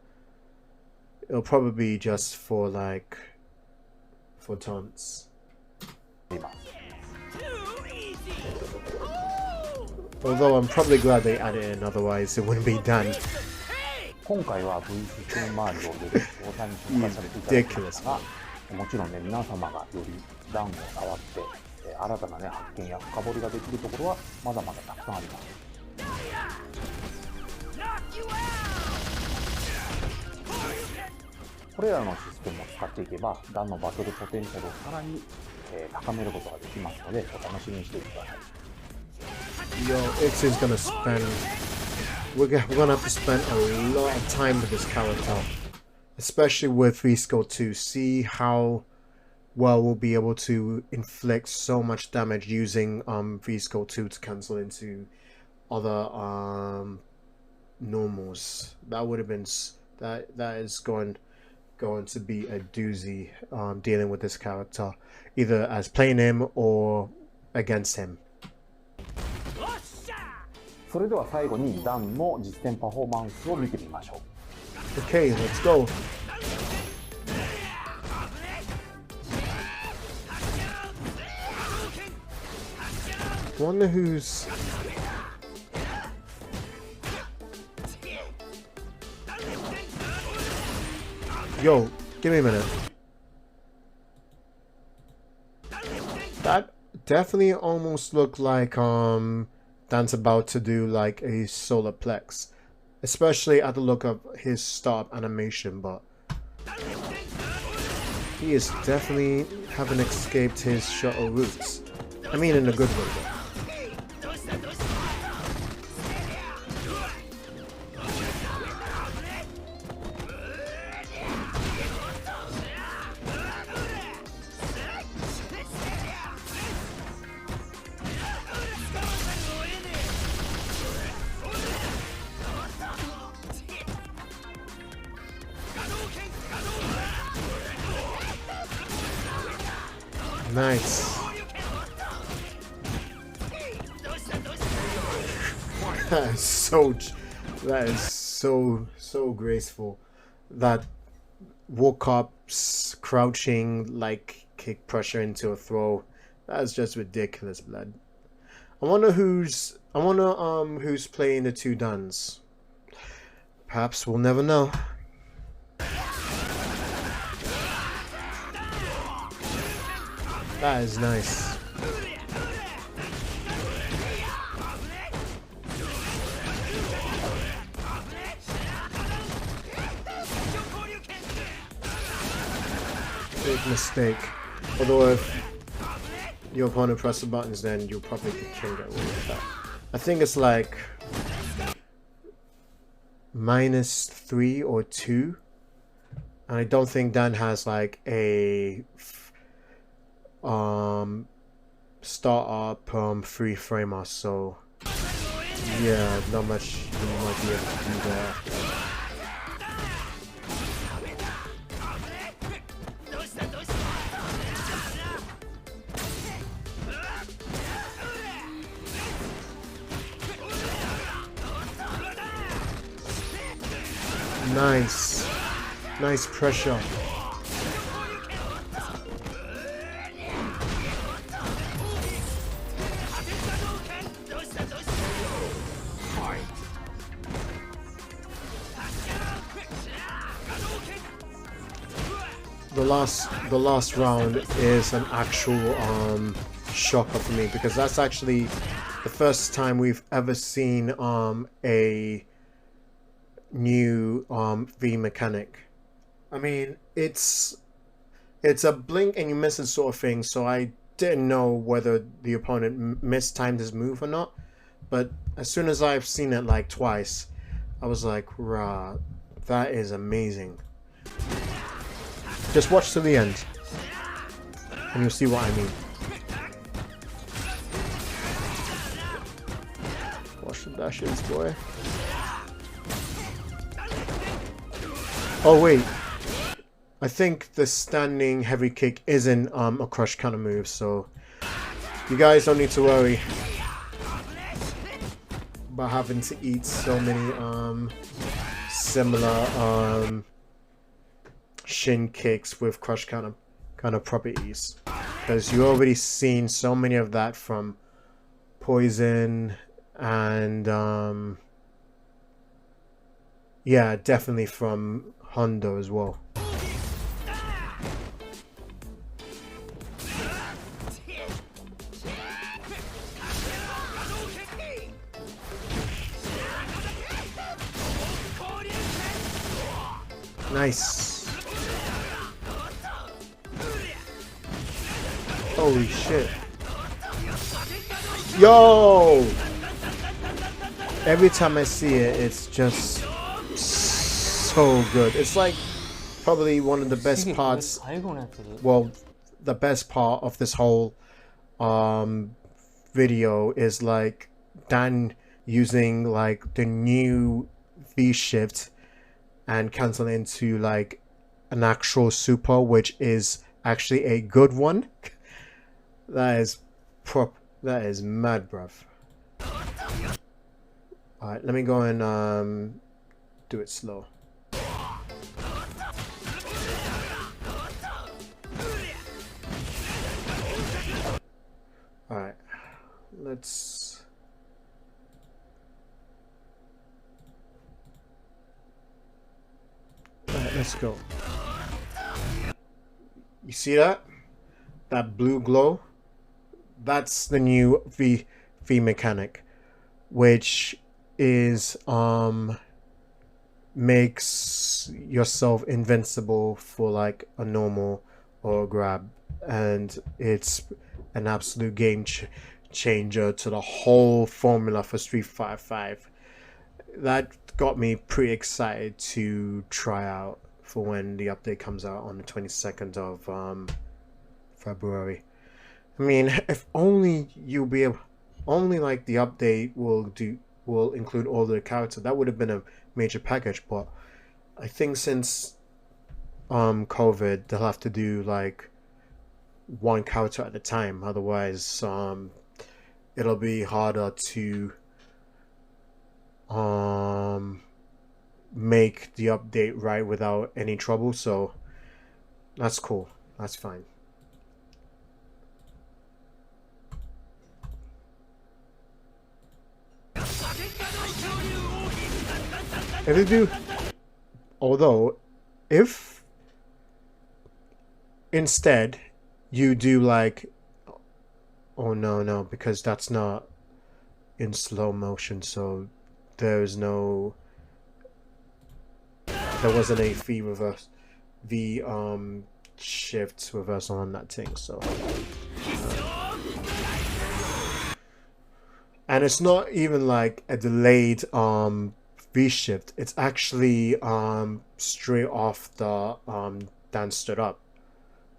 Speaker 3: it'll probably be just for taunts. Although I'm probably glad they added it in, otherwise it wouldn't be done.
Speaker 1: 今回は V スプーン周りをより詳細に紹介させていただきましたが、もちろんね、皆様がより段を触って、新たなね、発見や深掘りができるところはまだまだたくさんあります。これらのシステムを使っていけば、段のバトルポテンシャルをさらに、高めることができますので、お楽しみにしていてください。
Speaker 3: Yo, X is gonna spend. We're gonna have to spend a lot of time with this character, especially with V-Skill 2. See how well we'll be able to inflict so much damage using V-Skill 2 to cancel into other normals. That would have been that is going to be a doozy dealing with this character, either as playing him or against him.
Speaker 1: それでは最後にダンの実戦パフォーマンスを見てみましょう。
Speaker 3: Okay, let's go. Wonder who's... Yo, give me a minute. That definitely almost looked like Dan's about to do like a solar plex, especially at the look of his stop animation, but he is definitely haven't escaped his shuttle roots. I mean, in a good way though. Nice. That is so graceful. That woke up crouching like kick pressure into a throw. That's just ridiculous, blood. I wonder who's playing the two Duns. Perhaps we'll never know. That is nice. Big mistake. Although if your opponent presses the buttons, then you'll probably get killed with that. I think it's like -3 or 2. And I don't think Dan has like a start-up free framer, so yeah, not much you might be able to do there. Nice pressure. the last round is an actual shocker for me, because that's actually the first time we've ever seen a new V mechanic. I mean, it's a blink and you miss it sort of thing, so I didn't know whether the opponent mistimed his move or not, but as soon as I've seen it like twice, I was like, rah, that is amazing. Just watch to the end and you'll see what I mean. Watch the dashes, boy. Oh wait, I think the standing heavy kick isn't a crush counter move, so you guys don't need to worry about having to eat so many similar shin kicks with crush counter kind of properties, because you already seen so many of that from Poison and yeah, definitely from Hondo as well. Nice. Holy shit. Yo! Every time I see it, it's just so good. It's like probably one of the best parts. Well, the best part of this whole video is like Dan using like the new V shift and cancel into like an actual super, which is actually a good one. That is mad, bruv. Alright, let me go and do it slow. Alright, let's... Alright, let's go. You see that? That blue glow? That's the new V mechanic, which is makes yourself invincible for like a normal or a grab, and it's an absolute game changer to the whole formula for Street Fighter 5. That got me pretty excited to try out for when the update comes out on the 22nd of February. I mean, if only you'll be able, only like the update will include all the characters, that would have been a major package. But I think since COVID, they'll have to do like one character at a time, otherwise it'll be harder to make the update right without any trouble. So that's cool, that's fine. If they do, although if instead you do like, oh no, because that's not in slow motion, so there wasn't a V reverse, V shift reversal on that thing, so and it's not even like a delayed V shift, it's actually straight off the Dan stood up,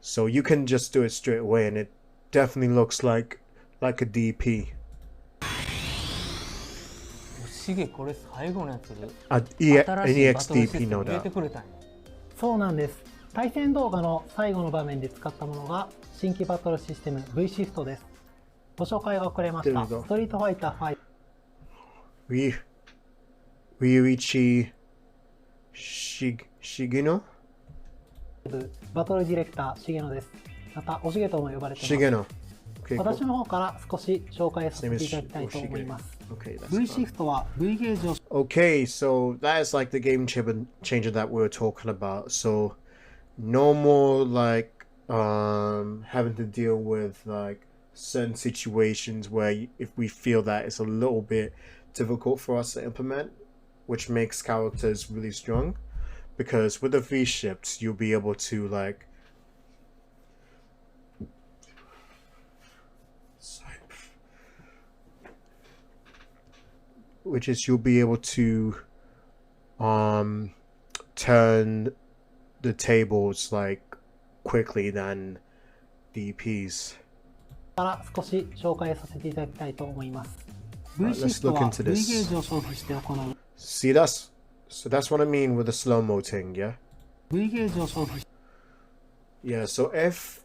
Speaker 3: so you can just do it straight away, and it definitely looks like a DP. EXDP のだ。
Speaker 5: そうなんです。対戦動画の最後の場面で使ったものが新規バトルシステム V シフトです。ご紹介が遅れました。ストリートファイター5。
Speaker 3: Ryuichi Shigeno?
Speaker 5: バトルディレクター、重野です。また、おしげとも呼ばれています。
Speaker 3: Shigeno. Okay,
Speaker 5: 私の方から少し紹介させていただきたいと思います。V シフトは V ゲージを。
Speaker 3: Okay, so that is like the game changer that we were talking about. So no more like having to deal with like certain situations where if we feel that it's a little bit difficult for us to implement, which makes characters really strong. Because with the V shifts, you'll be able to like you'll be able to turn the tables like quickly than DPs.
Speaker 5: から少し紹介させていただきたいと思います。V
Speaker 3: Let's
Speaker 5: シフト
Speaker 3: look
Speaker 5: は
Speaker 3: into
Speaker 5: V
Speaker 3: this.
Speaker 5: ゲージを消費して行う
Speaker 3: See, that's what I mean with the slow-mo thing, yeah?
Speaker 5: V ゲージを消費し
Speaker 3: Yeah, so if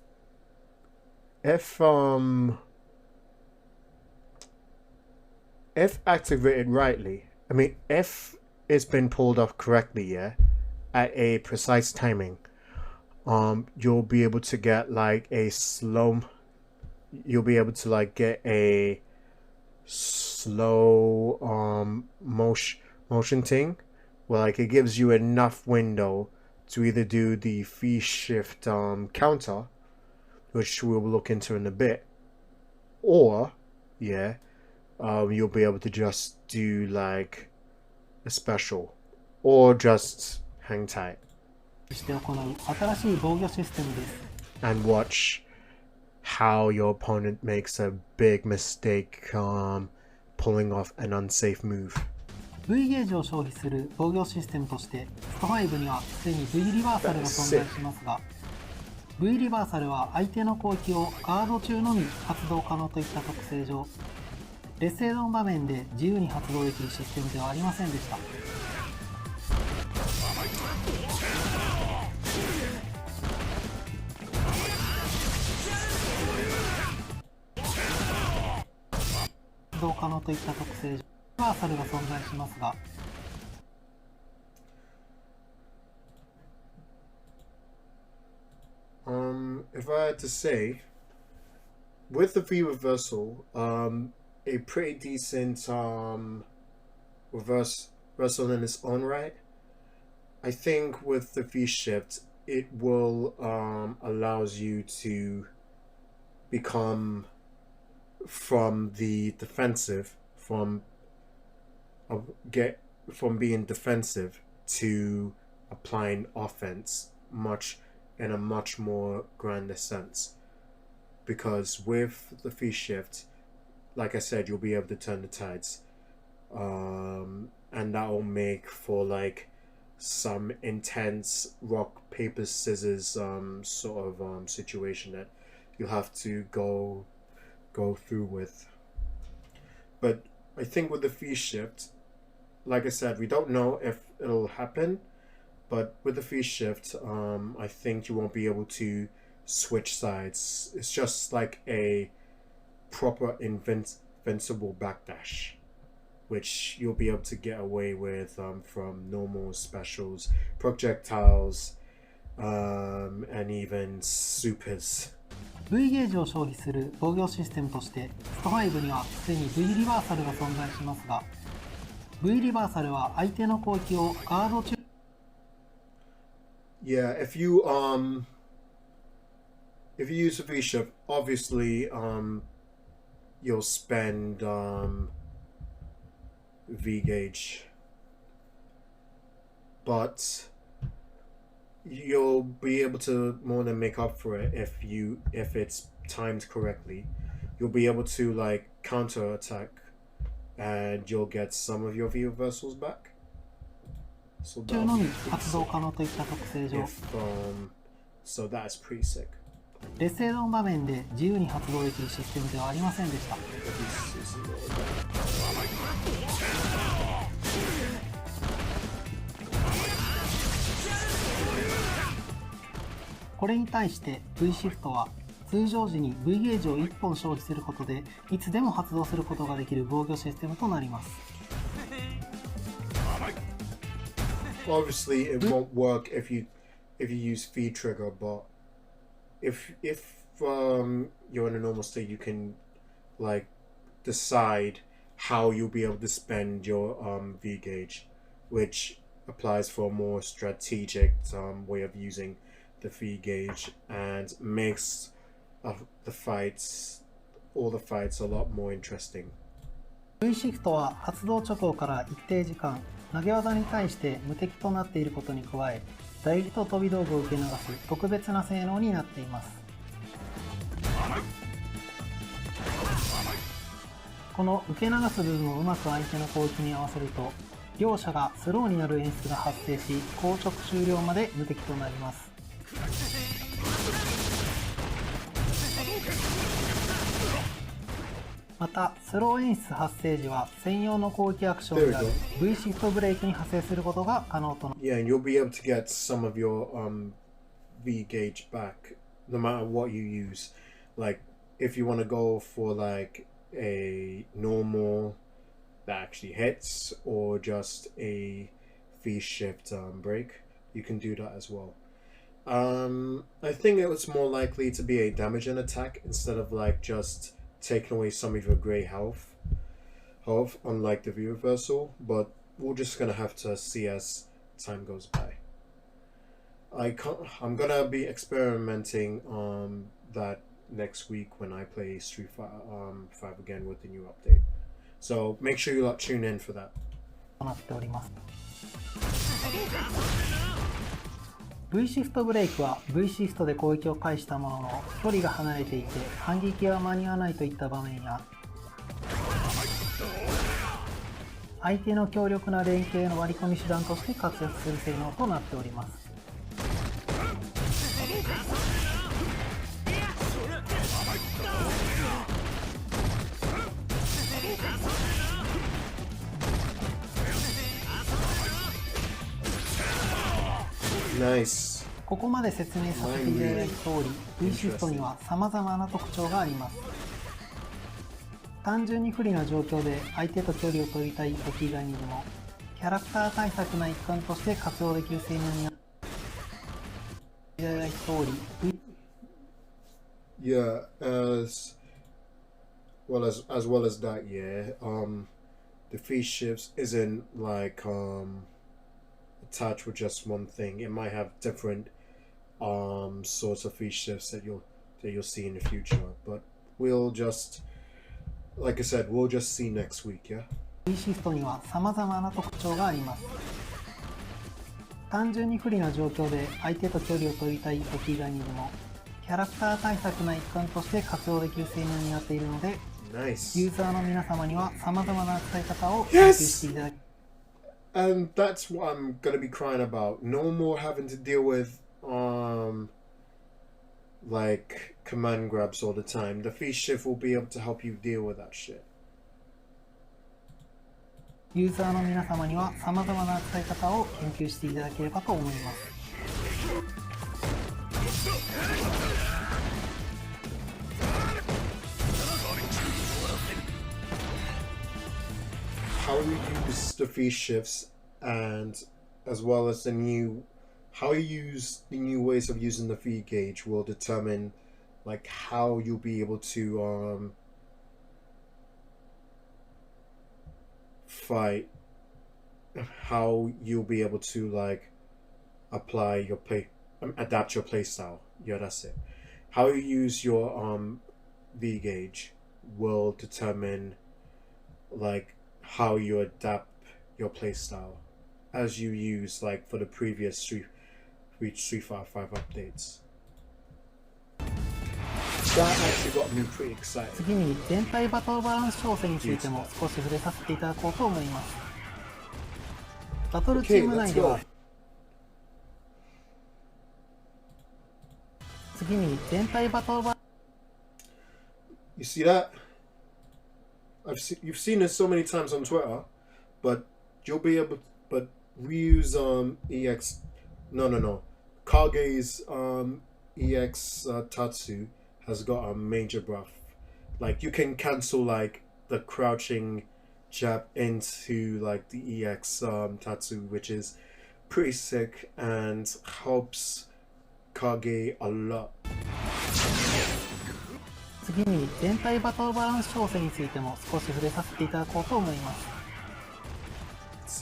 Speaker 3: activated rightly, I mean if it's been pulled off correctly, yeah, at a precise timing, you'll be able to get like a you'll be able to like get a slow motion thing where like it gives you enough window to either do the V shift counter, which we'll look into in a bit, or yeah, you'll be able to just do like a special or just hang tight
Speaker 5: して行う新しい防御システムです。
Speaker 3: and watch how your opponent makes a big mistake pulling off an unsafe move.
Speaker 5: V ゲージを消費する防御システムとしてスト5にはすでに V リバーサルが存在しますが V リバーサルは相手の攻撃をガード中のみ発動可能といった特性上劣勢の場面で自由に発動できるシステムではありませんでした。発動可能といった特性上リバーサルが存在しますが
Speaker 3: If I had to say, with the V reversal, a pretty decent reversal in its own right. I think with the V shift, it will allows you to become from the defensive from being defensive to applying offense in a much more grander sense, because with the V shift, like I said, you'll be able to turn the tides, and that will make for like some intense rock paper scissors sort of situation that you'll have to go through with. But I think with the V shift, like I said, we don't know if it'll happen, but with the V shift, I think you won't be able to switch sides. It's just like a proper invincible backdash, which you'll be able to get away with from normal specials, projectiles, and even supers.
Speaker 5: V ゲージを消費する防御システムとしてスト5にはすでに V リバーサルが存在しますが V リバーサルは相手の攻撃をガード中
Speaker 3: Yeah, if you use a V shift, obviously you'll spend V gauge, but you'll be able to more than make up for it if it's timed correctly. You'll be able to like counter attack, and you'll get some of your V reversals back. So
Speaker 5: 中のみ発動可能といった特性上
Speaker 3: so that's pretty sick.
Speaker 5: 劣勢の場面で自由に発動できるシステムではありませんでした。これに対して V シフトは通常時に V ゲージを1本消費することでいつでも発動することができる防御システムとなります。
Speaker 3: Obviously, it won't work if you use V trigger, but if you're in a normal state, you can like decide how you'll be able to spend your V gauge, which applies for a more strategic way of using the V gauge and makes the fights, all the fights, a lot more interesting.
Speaker 5: V シフトは発動直後から一定時間、投げ技に対して無敵となっていることに加え、打撃と飛び道具を受け流す特別な性能になっています。この受け流す部分をうまく相手の攻撃に合わせると、両者がスローになる演出が発生し、硬直終了まで無敵となります。また、スロー演出発生時は専用の攻撃アクションである V シフトブレイクに派生することが可能となります。
Speaker 3: Yeah, and you'll be able to get some of your V gauge back no matter what you use. Like, if you want to go for like a normal that actually hits or just a V shift break, you can do that as well. I think it was more likely to be a damage and attack instead of like just taking away some of your grey health, unlike the V reversal, but we're just gonna have to see as time goes by. I'm gonna be experimenting that next week when I play Street Fighter 5 again with the new update. So make sure you tune in for that.
Speaker 5: となっております。V シフトブレイクは V シフトで攻撃を返したものの距離が離れていて反撃が間に合わないといった場面や、相手の強力な連携の割り込み手段として活躍する性能となっております。
Speaker 3: Nice.
Speaker 5: ここまで説明させていただいた通り、V シフトには様々な特徴があります。単純に不利な状況で相手と距離を取りたい時以外にも、キャラクター対策の一環として活用できる性能になっていただいた通り、
Speaker 3: Yeah, as well as that, yeah. The V shifts isn't like attached with just one thing. It might have different sorts of V shifts that you'll see in the future. But we'll just, like I said, we'll just see next week, yeah?
Speaker 5: V シフトには様々な特徴があります。単純に不利な状況で相手と距離を取りたい時以外にも、キャラクター対策の一環として活用できる性能になっているので、
Speaker 3: Nice.
Speaker 5: ユーザーの皆様には様々な使い方を研究していただき、
Speaker 3: And that's what I'm gonna be crying about. No more having to deal with like command grabs all the time. The V shift will be able to help you deal with that shit.
Speaker 5: ユーザーの皆様には様々な使い方を研究していただければと思います。
Speaker 3: How you use the V shifts and as well as how you use the new ways of using the V gauge will determine like how you'll be able to fight, how you'll be able to like apply your adapt your play style. Yeah, that's it. How you use your V gauge will determine like how you adapt your playstyle as you use like for the previous Street Fighter 5 updates. That actually got me pretty excited.
Speaker 5: 次に全体バトルバランス調整についても少し触れさせていただこうと思います。バトルチーム内では、次に全体バトルバランス
Speaker 3: You see that? You've seen this so many times on Twitter, but you'll be able. But Ryu's EX, no. Kage's EX Tatsu has got a major buff. Like you can cancel like the crouching jab into like the EX Tatsu, which is pretty sick and helps Kage a lot.
Speaker 5: 次に全体バトルバランス調整についても少し触れさせていただこうと思います。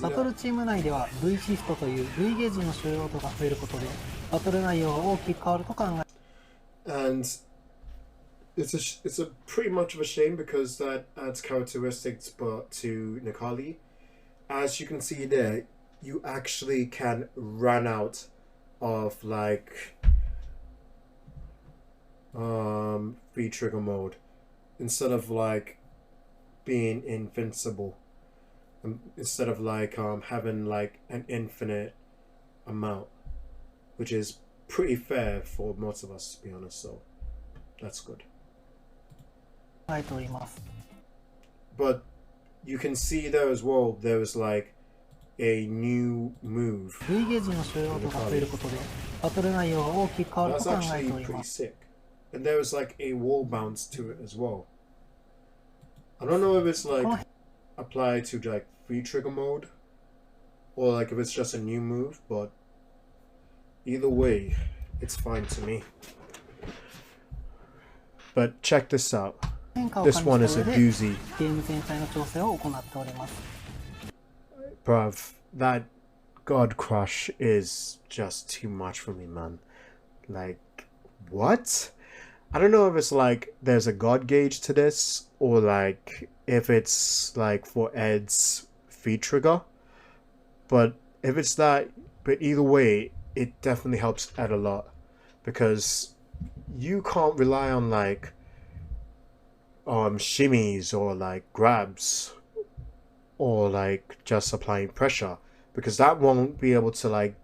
Speaker 5: バトルチーム内では V シフトという V ゲージの収容度が増えることでバトル内容が大きく変わると考え
Speaker 3: And it's a pretty much of a shame because that adds characteristics but to Nikali. As you can see there, you actually can run out of like free trigger mode instead of like being invincible, instead of like having like an infinite amount, which is pretty fair for most of us, to be honest. So that's good.
Speaker 5: えております。
Speaker 3: But you can see there as well, there was like a new move.
Speaker 5: V ゲージの収容度が増えることでバトル内容が大きく変わる
Speaker 3: That's
Speaker 5: と考え
Speaker 3: actually
Speaker 5: ており
Speaker 3: pretty
Speaker 5: ます。
Speaker 3: sick. And there was like a wall bounce to it as well. I don't know if it's like applied to like free trigger mode or like if it's just a new move, but either way, it's fine to me. But check this out.
Speaker 5: 変化を
Speaker 3: This
Speaker 5: 感
Speaker 3: one
Speaker 5: じ
Speaker 3: is
Speaker 5: た
Speaker 3: a
Speaker 5: 上で
Speaker 3: doozy.
Speaker 5: ゲーム全体の調整を行っております。
Speaker 3: Bruv, that God Crush is just too much for me, man. Like, what? I don't know if it's like there's a God gauge to this or like if it's like for Ed's feed trigger. But if it's that, but either way, it definitely helps Ed a lot because you can't rely on like shimmies or like grabs or like just applying pressure because that won't be able to like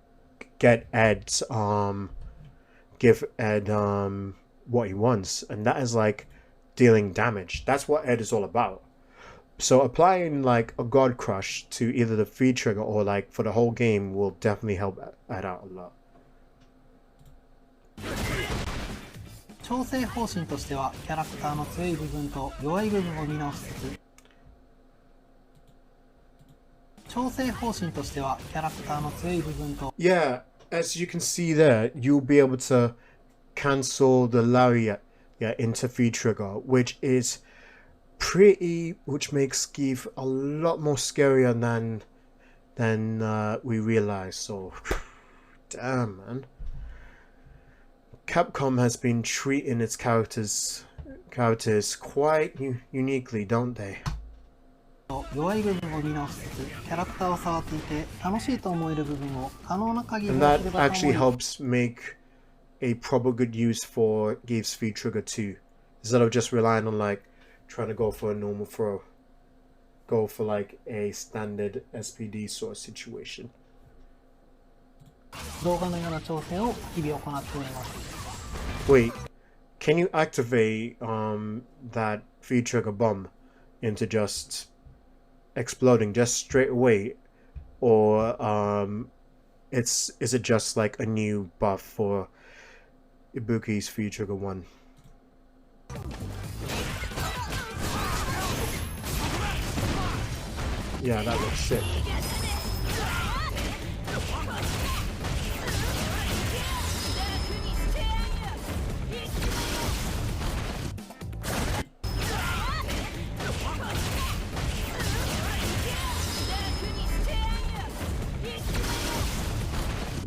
Speaker 3: get Ed's give Ed what he wants, and that is like dealing damage. That's what Ed is all about. So applying like a God Crush to either the feed trigger or like for the whole game will definitely help Ed out a lot.
Speaker 5: 調整方針としてはキャラクターの強い部分と弱い部分を見直しつつ調整方針としてはキャラクターの強い部分と
Speaker 3: Yeah, as you can see there, you'll be able to cancel the lariat into feed trigger, which makes Skeef a lot more scarier than we realized. So damn, man. Capcom has been treating its characters quite uniquely, don't they?
Speaker 5: 弱い部分を見直しつつキャラクターを触っていて楽しいと思える部分を可能な限り
Speaker 3: And
Speaker 5: 増や
Speaker 3: that
Speaker 5: せればと
Speaker 3: actually
Speaker 5: 思い
Speaker 3: helps make a proper good use for Gabe's feed trigger too, instead of just relying on like trying to go for a normal throw, go for like a standard SPD sort of situation.
Speaker 5: 動画のような調整を日々行っております。
Speaker 3: Wait, can you activate that feed trigger bomb into just exploding just straight away, or is it just like a new buff for Ibuki's feed trigger one? Yeah, that looks sick.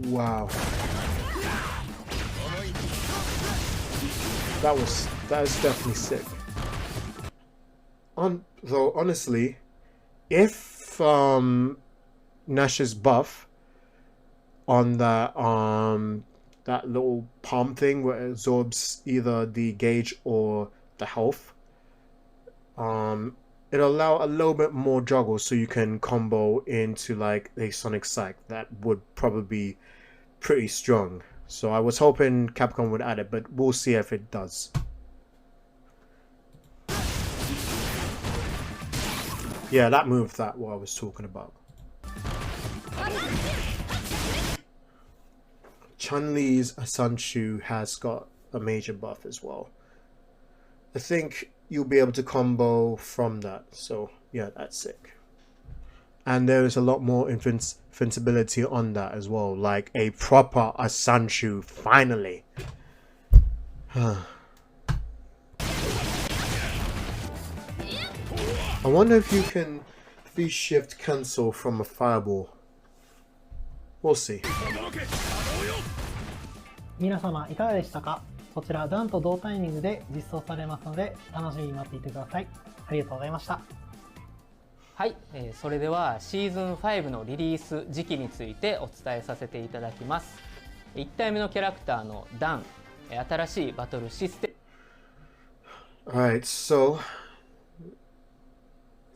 Speaker 3: Wow. That is definitely sick. Though honestly, if Nash's buff on that little palm thing where it absorbs either the gauge or the health, it'll allow a little bit more juggle so you can combo into like a Sonic Psych that would probably be pretty strong. So I was hoping Capcom would add it, but we'll see if it does. Yeah, that move, that what I was talking about. Chun-Li's Sanshu has got a major buff as well. I think you'll be able to combo from that, so yeah, that's sick. And there is a lot more invincibility on that as well, like a proper Sanshu, finally. I wonder if you can V shift cancel from a fireball. We'll see.
Speaker 5: 皆様いかがでしたか？こちらダンと同タイミングで実装されますので楽しみに待っていてください。ありがとうございました。
Speaker 2: はい、それではシーズン5のリリース時期についてお伝えさせていただきます。1体目のキャラクターのダン、新しいバトルシステム。
Speaker 3: Alright, so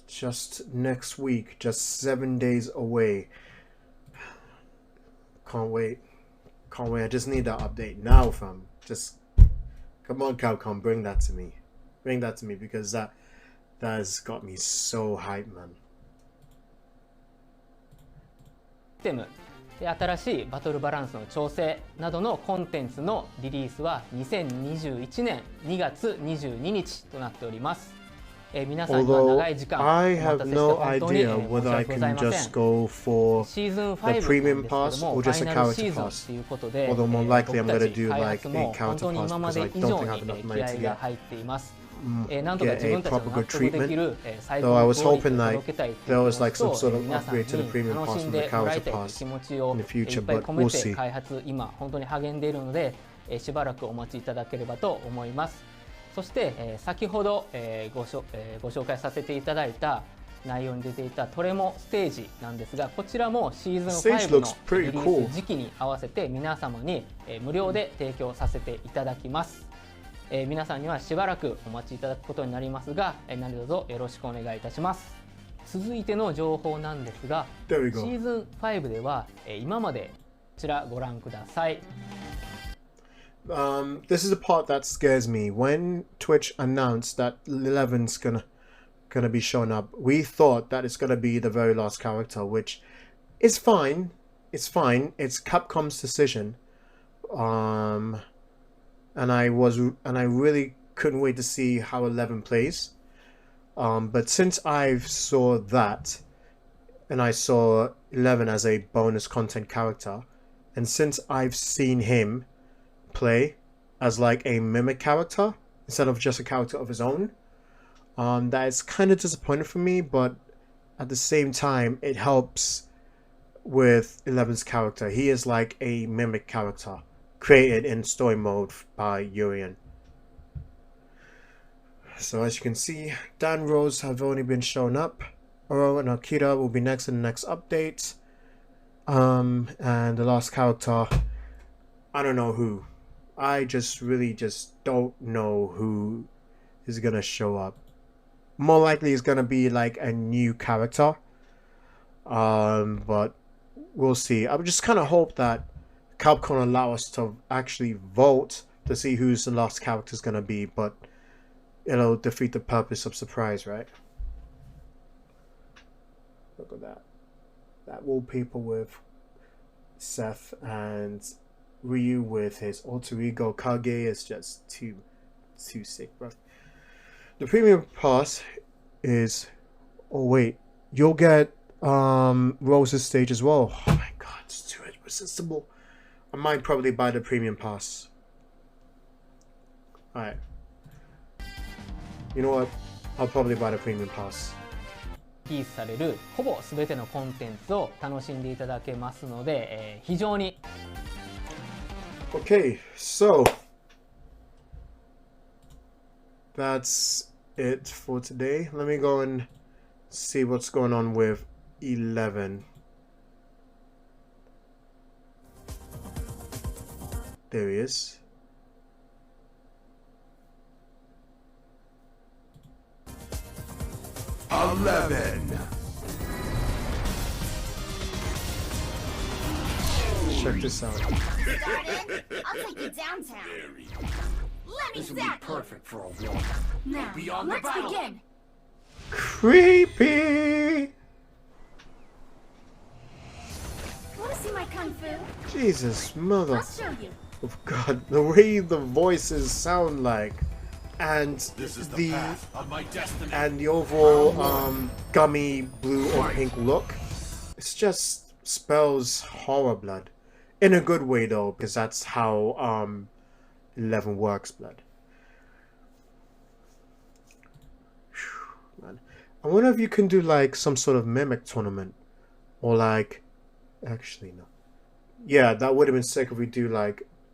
Speaker 3: just next week, just 7 days away. Can't wait. Can't wait. I just need that update now, fam. Just come on, Capcom, bring that to me. Bring that to me because that has got me so hyped, man.
Speaker 2: システムで新しいバトルバランスの調整などのコンテンツのリリースは2021年2月22日となっております。皆さんには長い時間お待たせして本当に申し訳ございません。シーズン5なんですけどもファイナルシーズンということで僕たち開発も本当に今まで以上に気合が入っています。なんとか自分たちの納得できる最高のクオリティを届けたいということと皆さんに楽しんでもらいたいという気持ちをいっぱい込めて開発今本当に励んでいるのでしばらくお待ちいただければと思います。そして先ほどご紹介させていただいた内容に出ていたトレモステージなんですがこちらもシーズン5のリリース時期に合わせて皆様に無料で提供させていただきます。皆さんにはしばらくお待ちいただくことになりますが何卒よろしくお願いいたします。続いての情報なんですがシーズン5では今までこちらご覧ください。
Speaker 3: This is the part that scares me. When Twitch announced that 11's gonna be showing up, we thought that it's gonna be the very last character, which is fine. It's fine. It's Capcom's decision. And I really couldn't wait to see how 11 plays. But since I saw that, and I saw 11 as a bonus content character, and since I've seen him play as like a mimic character instead of just a character of his own, that is kind of disappointing for me, but at the same time it helps with 11's character. He is like a mimic character created in story mode by Urian. So as you can see, Dan Rose have only been shown up. Oro and Akira will be next in the next update. And the last character, I don't know who. I really don't know who is gonna show up. More likely it's gonna be like a new character. But we'll see. I would just kind of hope that Capcom allow us to actually vote to see who's the last character is gonna be, but it'll defeat the purpose of surprise, right? Look at that. That wallpaper with Seth and Ryu with his alter ego Kage is just too sick, bro. The premium pass is, oh wait, you'll get Rose's stage as well. Oh my god, it's too irresistible. I might probably buy the premium pass. Alright. You know what? I'll probably buy the premium pass.
Speaker 2: リリースされるほぼ全てのコンテンツを楽しんでいただけますので、非常に
Speaker 3: Okay, so that's it for today. Let me go and see what's going on with 11. There he is. Check this out.
Speaker 6: I'll take you downtown. Let me zap you.
Speaker 4: Perfect for a war.
Speaker 6: Now, let's begin.
Speaker 3: Creepy.
Speaker 6: Want to see my kung fu?
Speaker 3: Jesus, mother
Speaker 6: I'll show you.
Speaker 3: of God, the way the voices sound like, and the overall gummy blue or pink look, it's just spells horror blood. In a good way though, because that's how 11 works, blood. Whew, man. I wonder if you can do like some sort of mimic tournament, or like, actually no. Yeah, that would have been sick if we do like